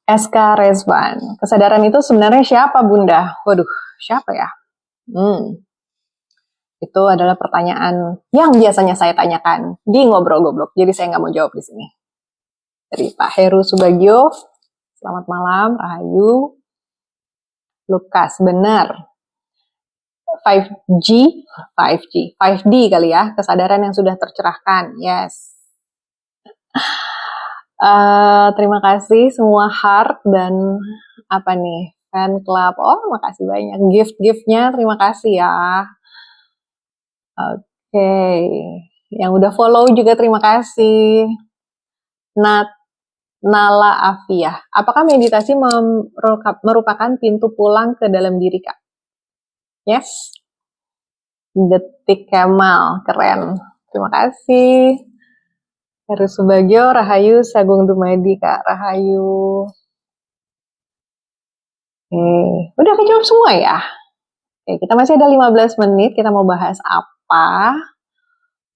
SK Rezvan, kesadaran itu sebenarnya siapa Bunda? Waduh, siapa ya? Itu adalah pertanyaan yang biasanya saya tanyakan di Ngobrol Goblok. Jadi saya nggak mau jawab di sini. Dari Pak Heru Subagio, selamat malam, Rahayu. Lukas, benar. 5D kali ya, kesadaran yang sudah tercerahkan. Yes. Terima kasih semua heart dan fan club. Oh, makasih banyak. Gift-giftnya terima kasih ya. Oke. Yang udah follow juga terima kasih. Nat Nala Afia, apakah meditasi merupakan pintu pulang ke dalam diri, Kak? Yes. Detik Kemal, keren. Terima kasih. Heru Subagio, Rahayu, Sagung Dumadi, Kak. Rahayu. Udah kejawab semua ya? Oke, kita masih ada 15 menit, kita mau bahas apa?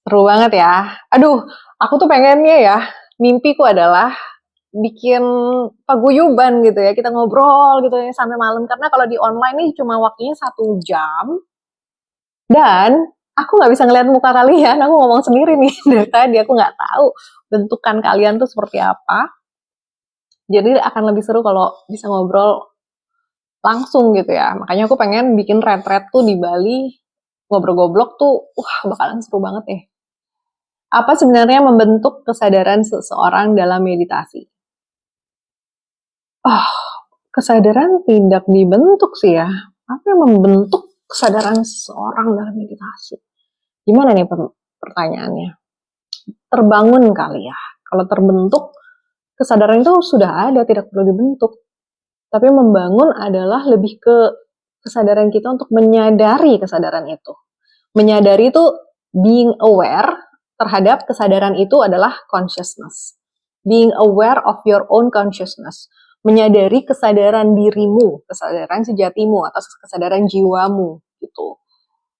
Seru banget ya. Aduh, aku tuh pengennya ya, mimpiku adalah bikin paguyuban gitu ya, kita ngobrol gitu ya sampai malam. Karena kalau di online nih cuma waktunya 1 jam, dan aku nggak bisa ngeliat muka kalian, aku ngomong sendiri nih dari tadi, aku nggak tahu bentukan kalian tuh seperti apa. Jadi akan lebih seru kalau bisa ngobrol langsung gitu ya. Makanya aku pengen bikin retret tuh di Bali, ngobrol-goblok tuh, wah bakalan seru banget ya. Apa sebenarnya membentuk kesadaran seseorang dalam meditasi? Kesadaran tidak dibentuk sih ya. Apa yang membentuk kesadaran seseorang dalam meditasi? Gimana nih pertanyaannya? Terbangun kali ya. Kalau terbentuk, kesadaran itu sudah ada, tidak perlu dibentuk. Tapi membangun adalah lebih ke kesadaran kita untuk menyadari kesadaran itu. Menyadari itu being aware terhadap kesadaran itu adalah consciousness. Being aware of your own consciousness. Menyadari kesadaran dirimu, kesadaran sejatimu, atau kesadaran jiwamu gitu.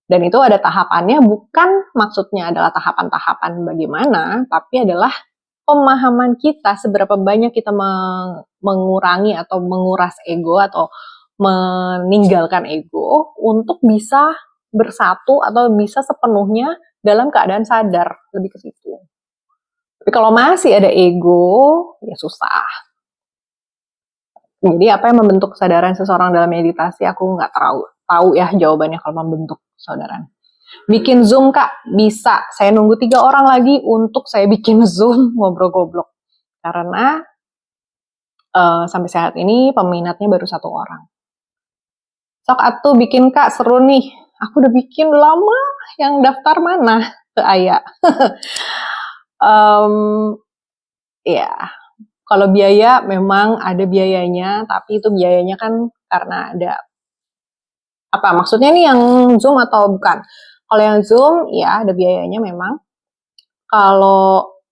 Dan itu ada tahapannya, bukan maksudnya adalah tahapan-tahapan bagaimana, tapi adalah pemahaman kita seberapa banyak kita mengurangi atau menguras ego atau meninggalkan ego untuk bisa bersatu atau bisa sepenuhnya dalam keadaan sadar, lebih ke situ. Tapi kalau masih ada ego, ya susah. Jadi apa yang membentuk kesadaran seseorang dalam meditasi, aku nggak tahu ya jawabannya kalau membentuk kesadaran. Bikin Zoom, Kak, bisa. Saya nunggu 3 orang lagi untuk saya bikin Zoom ngobrol-goblok. Karena sampai saat ini peminatnya baru 1 orang. Sok atuh bikin, Kak, seru nih. Aku udah bikin lama, yang daftar mana? Ke Aya. Ya, kalau biaya memang ada biayanya, tapi itu biayanya kan karena ada apa maksudnya nih yang Zoom atau bukan? Kalau yang Zoom ya ada biayanya memang. Kalau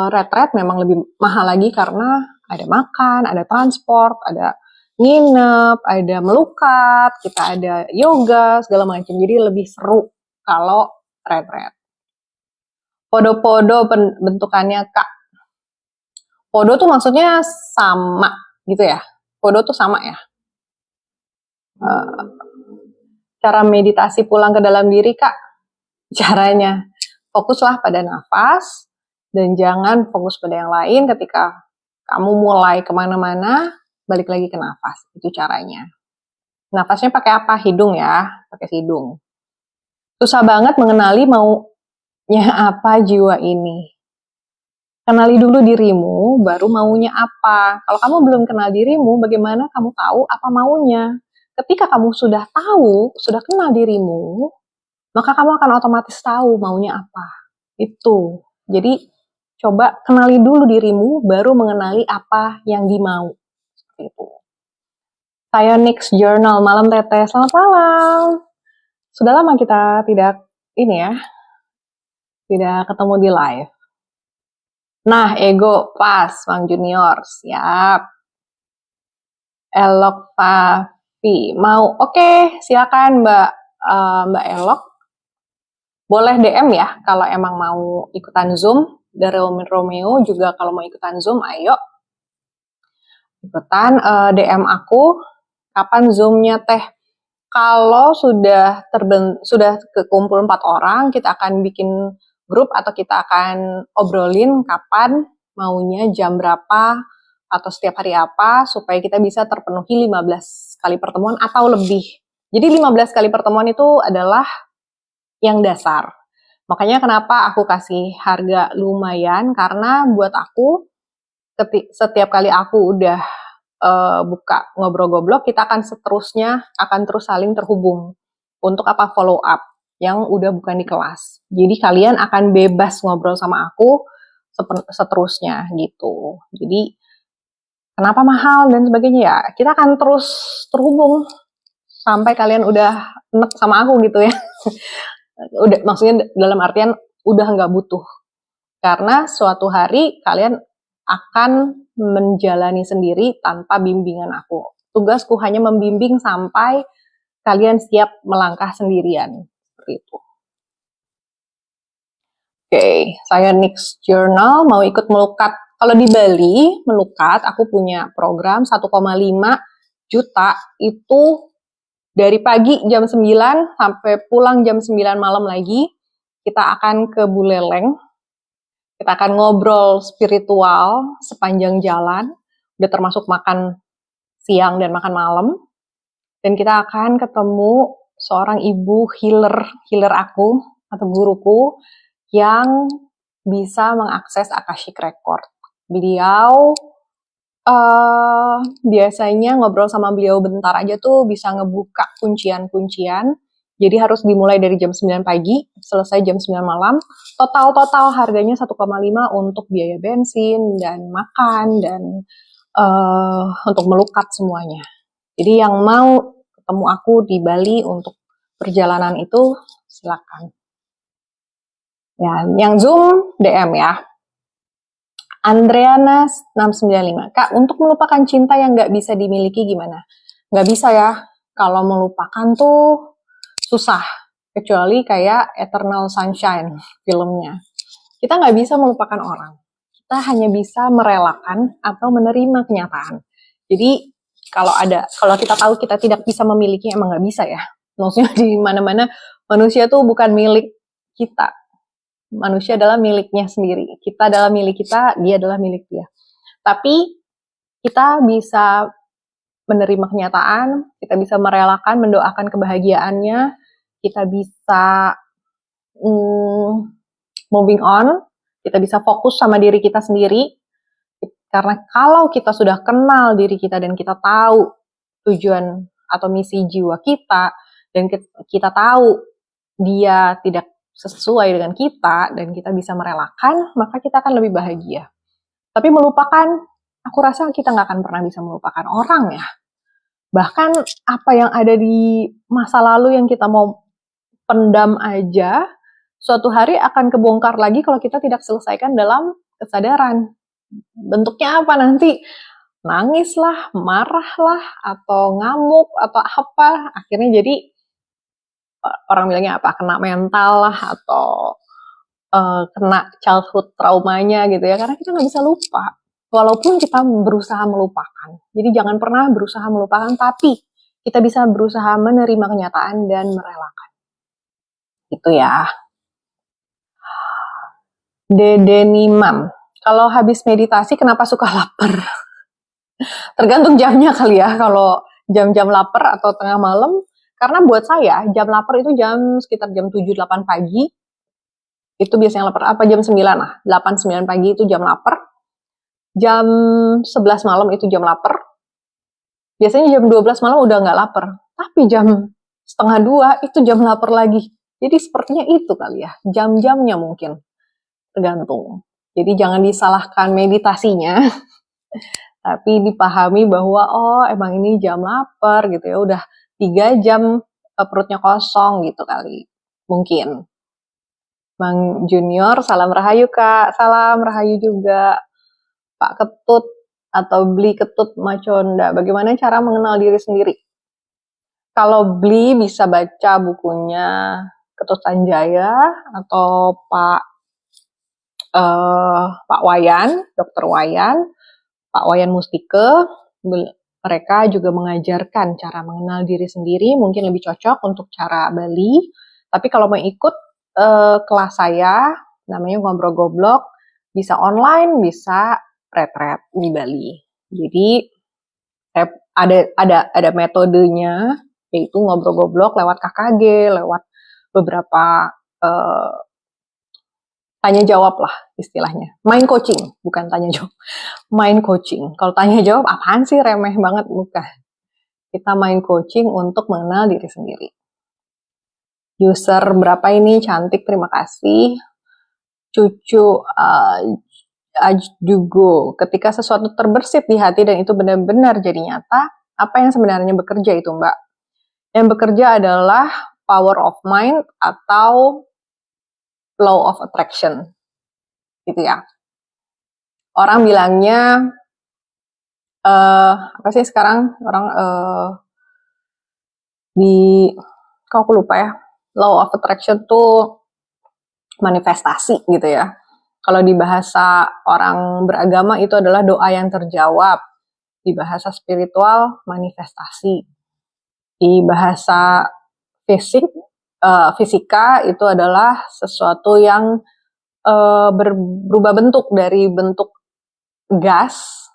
retret memang lebih mahal lagi karena ada makan, ada transport, ada nginep, ada melukat, kita ada yoga segala macam. Jadi lebih seru kalau retret. Podo-podo bentukannya, Kak. Podo tuh maksudnya sama gitu ya. Podo tuh sama ya. Cara meditasi pulang ke dalam diri, Kak. Caranya fokuslah pada nafas dan jangan fokus pada yang lain. Ketika kamu mulai kemana-mana, balik lagi ke nafas. Itu caranya. Nafasnya pakai apa? Hidung ya, pakai hidung. Susah banget mengenali maunya apa jiwa ini. Kenali dulu dirimu, baru maunya apa. Kalau kamu belum kenal dirimu, bagaimana kamu tahu apa maunya? Ketika kamu sudah tahu, sudah kenal dirimu, maka kamu akan otomatis tahu maunya apa. Itu. Jadi, coba kenali dulu dirimu, baru mengenali apa yang dimau. Seperti itu. Saya Next Journal, malam Teteh. Selamat malam. Sudah lama kita tidak tidak ketemu di live. Nah, ego pas, Bang Junior, siap. Elok Fafi, mau? Oke, silakan Mbak Elok. Boleh DM ya, kalau emang mau ikutan Zoom. Dari Romeo juga kalau mau ikutan Zoom, ayo. Ikutan DM aku, kapan Zoom-nya Teh? Kalau sudah kekumpul 4 orang, kita akan bikin grup atau kita akan obrolin kapan maunya jam berapa atau setiap hari apa supaya kita bisa terpenuhi 15 kali pertemuan atau lebih. Jadi 15 kali pertemuan itu adalah yang dasar. Makanya kenapa aku kasih harga lumayan, karena buat aku setiap kali aku udah buka ngobrol-goblok, kita akan terus saling terhubung. Untuk apa? Follow up yang udah bukan di kelas. Jadi kalian akan bebas ngobrol sama aku seterusnya gitu. Jadi kenapa mahal dan sebagainya ya. Kita akan terus terhubung sampai kalian udah enek sama aku gitu ya. Udah, maksudnya dalam artian udah nggak butuh. Karena suatu hari kalian akan menjalani sendiri tanpa bimbingan aku. Tugasku hanya membimbing sampai kalian siap melangkah sendirian. Seperti itu. Oke, saya Nix Journal mau ikut melukat. Kalau di Bali, melukat, aku punya program 1,5 juta itu dari pagi jam 9 sampai pulang jam 9 malam lagi. Kita akan ke Buleleng. Kita akan ngobrol spiritual sepanjang jalan. Udah termasuk makan siang dan makan malam. Dan kita akan ketemu seorang ibu healer aku atau guruku yang bisa mengakses Akashic Record. Beliau biasanya ngobrol sama beliau bentar aja tuh bisa ngebuka kuncian-kuncian. Jadi harus dimulai dari jam 9 pagi, selesai jam 9 malam. Total harganya 1,5 untuk biaya bensin dan makan dan untuk melukat semuanya. Jadi yang mau ketemu aku di Bali untuk perjalanan itu silakan. Ya, yang Zoom DM ya. Andreana 695. Kak, untuk melupakan cinta yang nggak bisa dimiliki gimana? Nggak bisa ya. Kalau melupakan tuh susah. Kecuali kayak Eternal Sunshine filmnya. Kita nggak bisa melupakan orang. Kita hanya bisa merelakan atau menerima kenyataan. Jadi kalau kita tahu kita tidak bisa memiliki, emang nggak bisa ya. Maksudnya di mana-mana manusia tuh bukan milik kita. Manusia adalah miliknya sendiri. Kita adalah milik kita, dia adalah milik dia. Tapi kita bisa menerima kenyataan, kita bisa merelakan, mendoakan kebahagiaannya, kita bisa moving on, kita bisa fokus sama diri kita sendiri. Karena kalau kita sudah kenal diri kita dan kita tahu tujuan atau misi jiwa kita, dan kita tahu dia tidak sesuai dengan kita, dan kita bisa merelakan, maka kita akan lebih bahagia. Tapi melupakan, aku rasa kita nggak akan pernah bisa melupakan orang ya. Bahkan apa yang ada di masa lalu yang kita mau pendam aja, suatu hari akan kebongkar lagi kalau kita tidak selesaikan dalam kesadaran. Bentuknya apa nanti? Nangis lah, marah lah, atau ngamuk, atau apa. Akhirnya jadi, orang bilangnya apa? Kena mental lah, atau kena childhood traumanya gitu ya. Karena kita nggak bisa lupa. Walaupun kita berusaha melupakan. Jadi jangan pernah berusaha melupakan, tapi kita bisa berusaha menerima kenyataan dan merelakan. Itu ya. Dede Nimam. Kalau habis meditasi kenapa suka lapar? Tergantung jamnya kali ya. Kalau jam-jam lapar atau tengah malam, karena buat saya jam lapar itu sekitar jam 7-8 pagi. Itu biasanya lapar. Apa jam 9 lah. 8-9 pagi itu jam lapar. Jam 11 malam itu jam lapar. Biasanya jam 12 malam udah nggak lapar. Tapi jam setengah 2 itu jam lapar lagi. Jadi sepertinya itu kali ya. Jam-jamnya mungkin. Tergantung. Jadi jangan disalahkan meditasinya. Tapi dipahami bahwa oh emang ini jam lapar gitu ya. Udah 3 jam perutnya kosong gitu kali. Mungkin. Bang Junior, salam rahayu Kak. Salam rahayu juga. Pak Ketut atau Beli Ketut Maconda. Bagaimana cara mengenal diri sendiri? Kalau Beli bisa baca bukunya Ketut Sanjaya atau Pak Wayan, Dr. Wayan, Pak Wayan Mustike. Mereka juga mengajarkan cara mengenal diri sendiri. Mungkin lebih cocok untuk cara Bali. Tapi kalau mau ikut kelas saya, namanya Ngobrol Goblok, bisa online, bisa retret di Bali. Jadi ada metodenya, yaitu Ngobrol Goblok lewat KKG, lewat beberapa tanya jawab lah istilahnya. Mind coaching, bukan tanya jawab. Mind coaching. Kalau tanya jawab apaan sih, remeh banget, bukan. Kita mind coaching untuk mengenal diri sendiri. User berapa ini? Cantik, terima kasih. Cucu Ajugo, ketika sesuatu terbersit di hati dan itu benar-benar jadi nyata, apa yang sebenarnya bekerja itu, Mbak? Yang bekerja adalah power of mind atau law of attraction, gitu ya. Orang bilangnya, apa sih sekarang orang kok aku lupa ya, law of attraction tuh manifestasi gitu ya. Kalau di bahasa orang beragama itu adalah doa yang terjawab. Di bahasa spiritual, manifestasi. Di bahasa fisika itu adalah sesuatu yang berubah bentuk dari bentuk gas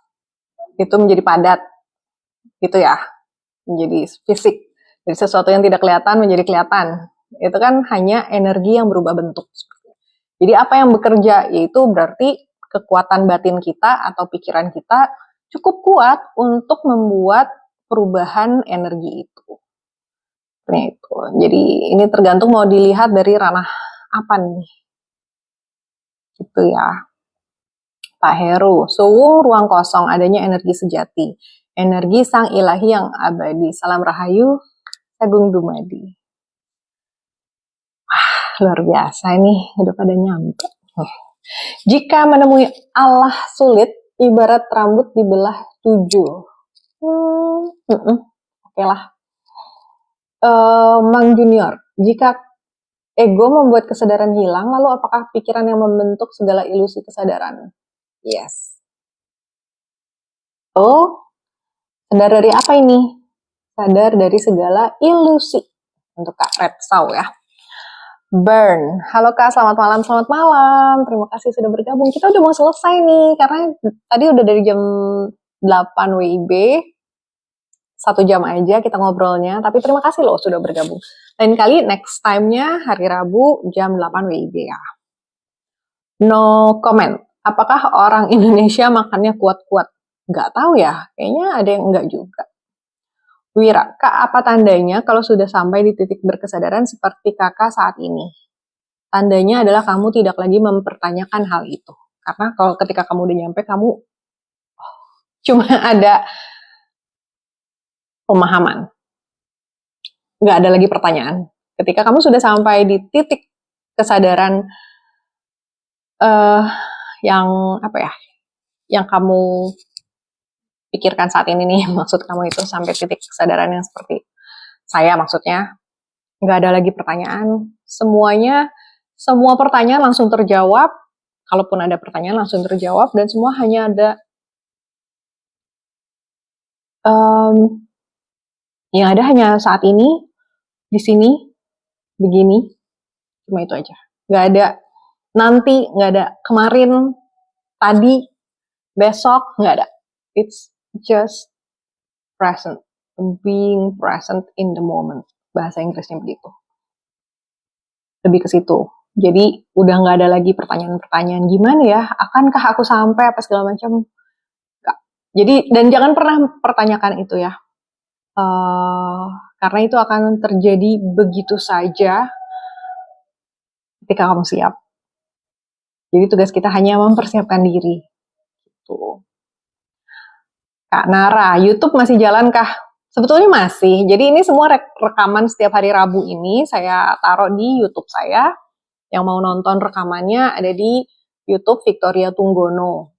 itu menjadi padat, gitu ya, menjadi fisik. Jadi sesuatu yang tidak kelihatan menjadi kelihatan. Itu kan hanya energi yang berubah bentuk. Jadi apa yang bekerja yaitu berarti kekuatan batin kita atau pikiran kita cukup kuat untuk membuat perubahan energi itu. Itu. Jadi ini tergantung mau dilihat dari ranah apa nih. Gitu ya. Pak Heru, suwung ruang kosong adanya energi sejati. Energi sang ilahi yang abadi. Salam Rahayu, Agung Dumadi. Luar biasa nih, udah pada nyampe. Jika menemui Allah sulit, ibarat rambut dibelah 7. Oke lah. Mang Junior, jika ego membuat kesadaran hilang, lalu apakah pikiran yang membentuk segala ilusi kesadaran? Yes. Oh, sadar dari apa ini? Sadar dari segala ilusi. Untuk Kak Red Saw ya. Burn. Halo Kak, selamat malam. Selamat malam. Terima kasih sudah bergabung. Kita udah mau selesai nih, karena tadi udah dari jam 8 WIB. 1 jam aja kita ngobrolnya. Tapi terima kasih loh sudah bergabung. Lain kali next time-nya hari Rabu jam 8 WIB ya. No comment. Apakah orang Indonesia makannya kuat-kuat? Nggak tahu ya. Kayaknya ada yang enggak juga. Wira, Kak, apa tandanya kalau sudah sampai di titik berkesadaran seperti Kakak saat ini? Tandanya adalah kamu tidak lagi mempertanyakan hal itu. Karena kalau ketika kamu udah nyampe, kamu cuma ada pemahaman. Nggak ada lagi pertanyaan. Ketika kamu sudah sampai di titik kesadaran yang apa ya, yang kamu pikirkan saat ini nih, maksud kamu itu sampai titik kesadaran yang seperti saya maksudnya, nggak ada lagi pertanyaan, semua pertanyaan langsung terjawab, kalaupun ada pertanyaan langsung terjawab, dan semua hanya ada yang ada hanya saat ini, di sini, begini, cuma itu aja. Nggak ada nanti, nggak ada kemarin, tadi, besok, nggak ada. It's just present, being present in the moment. Bahasa Inggrisnya begitu. Lebih ke situ. Jadi udah nggak ada lagi pertanyaan-pertanyaan gimana ya, akankah aku sampai apa segala macam. Nggak. Jadi dan jangan pernah pertanyakan itu ya, karena itu akan terjadi begitu saja ketika kamu siap. Jadi tugas kita hanya mempersiapkan diri. Tuh. Kak Nara, YouTube masih jalankah? Sebetulnya masih. Jadi ini semua rekaman setiap hari Rabu ini saya taruh di YouTube saya. Yang mau nonton rekamannya ada di YouTube Victoria Tunggono.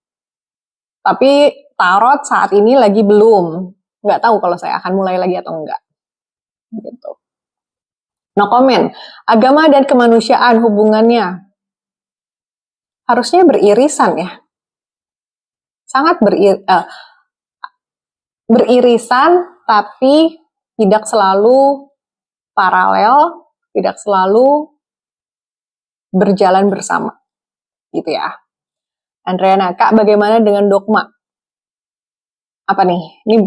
Tapi tarot saat ini lagi belum. Nggak tahu kalau saya akan mulai lagi atau enggak. Gitu. No comment. Agama dan kemanusiaan hubungannya harusnya beririsan ya. Sangat beririsan, tapi tidak selalu paralel, tidak selalu berjalan bersama, gitu ya. Andreana, Kak, bagaimana dengan dogma? Apa nih? Ini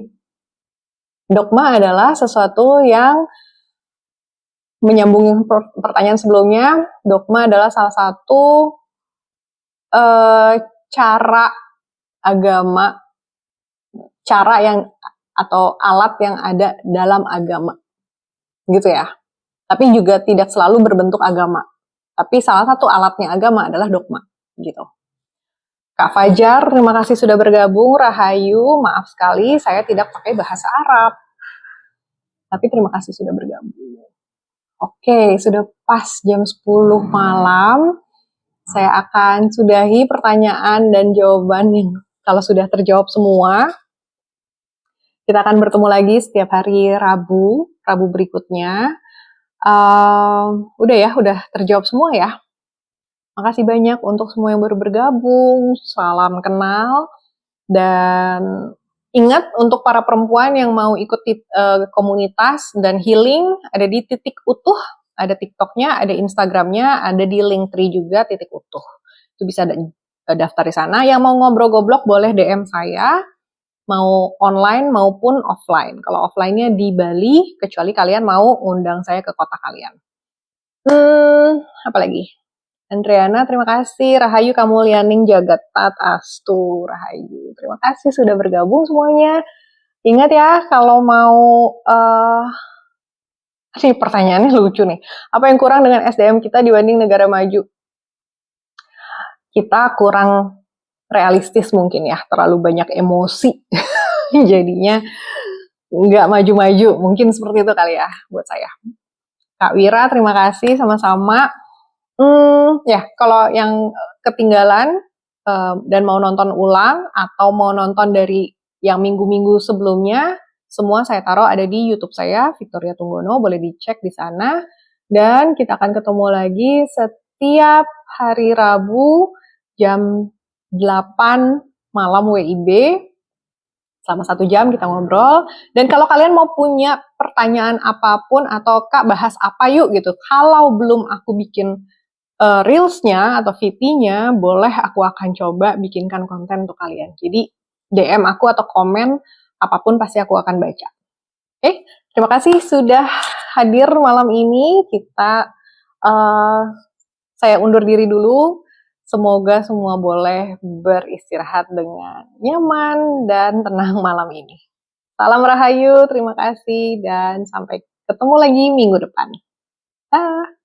dogma adalah sesuatu yang menyambung pertanyaan sebelumnya. Dogma adalah salah satu cara agama, cara yang atau alat yang ada dalam agama, gitu ya. Tapi juga tidak selalu berbentuk agama. Tapi salah satu alatnya agama adalah dogma, gitu. Kak Fajar, terima kasih sudah bergabung. Rahayu, maaf sekali saya tidak pakai bahasa Arab. Tapi terima kasih sudah bergabung. Oke, sudah pas jam 10 malam. Saya akan sudahi pertanyaan dan jawaban yang kalau sudah terjawab semua. Kita akan bertemu lagi setiap hari Rabu berikutnya. Udah terjawab semua ya. Makasih banyak untuk semua yang baru bergabung. Salam kenal. Dan ingat untuk para perempuan yang mau ikut komunitas dan healing, ada di Titik Utuh, ada TikToknya, ada Instagramnya, ada di Linktree juga Titik Utuh. Itu bisa daftar di sana. Yang mau ngobrol-goblok boleh DM saya, mau online maupun offline. Kalau offline-nya di Bali, kecuali kalian mau undang saya ke kota kalian. Apa lagi? Andriana, terima kasih. Rahayu kamu lianing jagat tat astu. Rahayu, terima kasih sudah bergabung semuanya. Ingat ya, kalau mau ini pertanyaannya lucu nih. Apa yang kurang dengan SDM kita dibanding negara maju? Kita kurang realistis mungkin ya, terlalu banyak emosi. Jadinya nggak maju-maju. Mungkin seperti itu kali ya buat saya. Kak Wira, terima kasih sama-sama. Ya, kalau yang ketinggalan dan mau nonton ulang atau mau nonton dari yang minggu-minggu sebelumnya, semua saya taruh ada di YouTube saya, Victoria Tunggono, boleh dicek di sana. Dan kita akan ketemu lagi setiap hari Rabu jam 8 malam WIB. Selama 1 jam kita ngobrol. Dan kalau kalian mau punya pertanyaan apapun atau Kak bahas apa yuk gitu, kalau belum aku bikin Reels-nya atau VT-nya, boleh aku akan coba bikinkan konten untuk kalian. Jadi DM aku atau komen, apapun pasti aku akan baca. Oke, terima kasih sudah hadir malam ini. Saya undur diri dulu. Semoga semua boleh beristirahat dengan nyaman dan tenang malam ini. Salam Rahayu, terima kasih, dan sampai ketemu lagi minggu depan. Dah.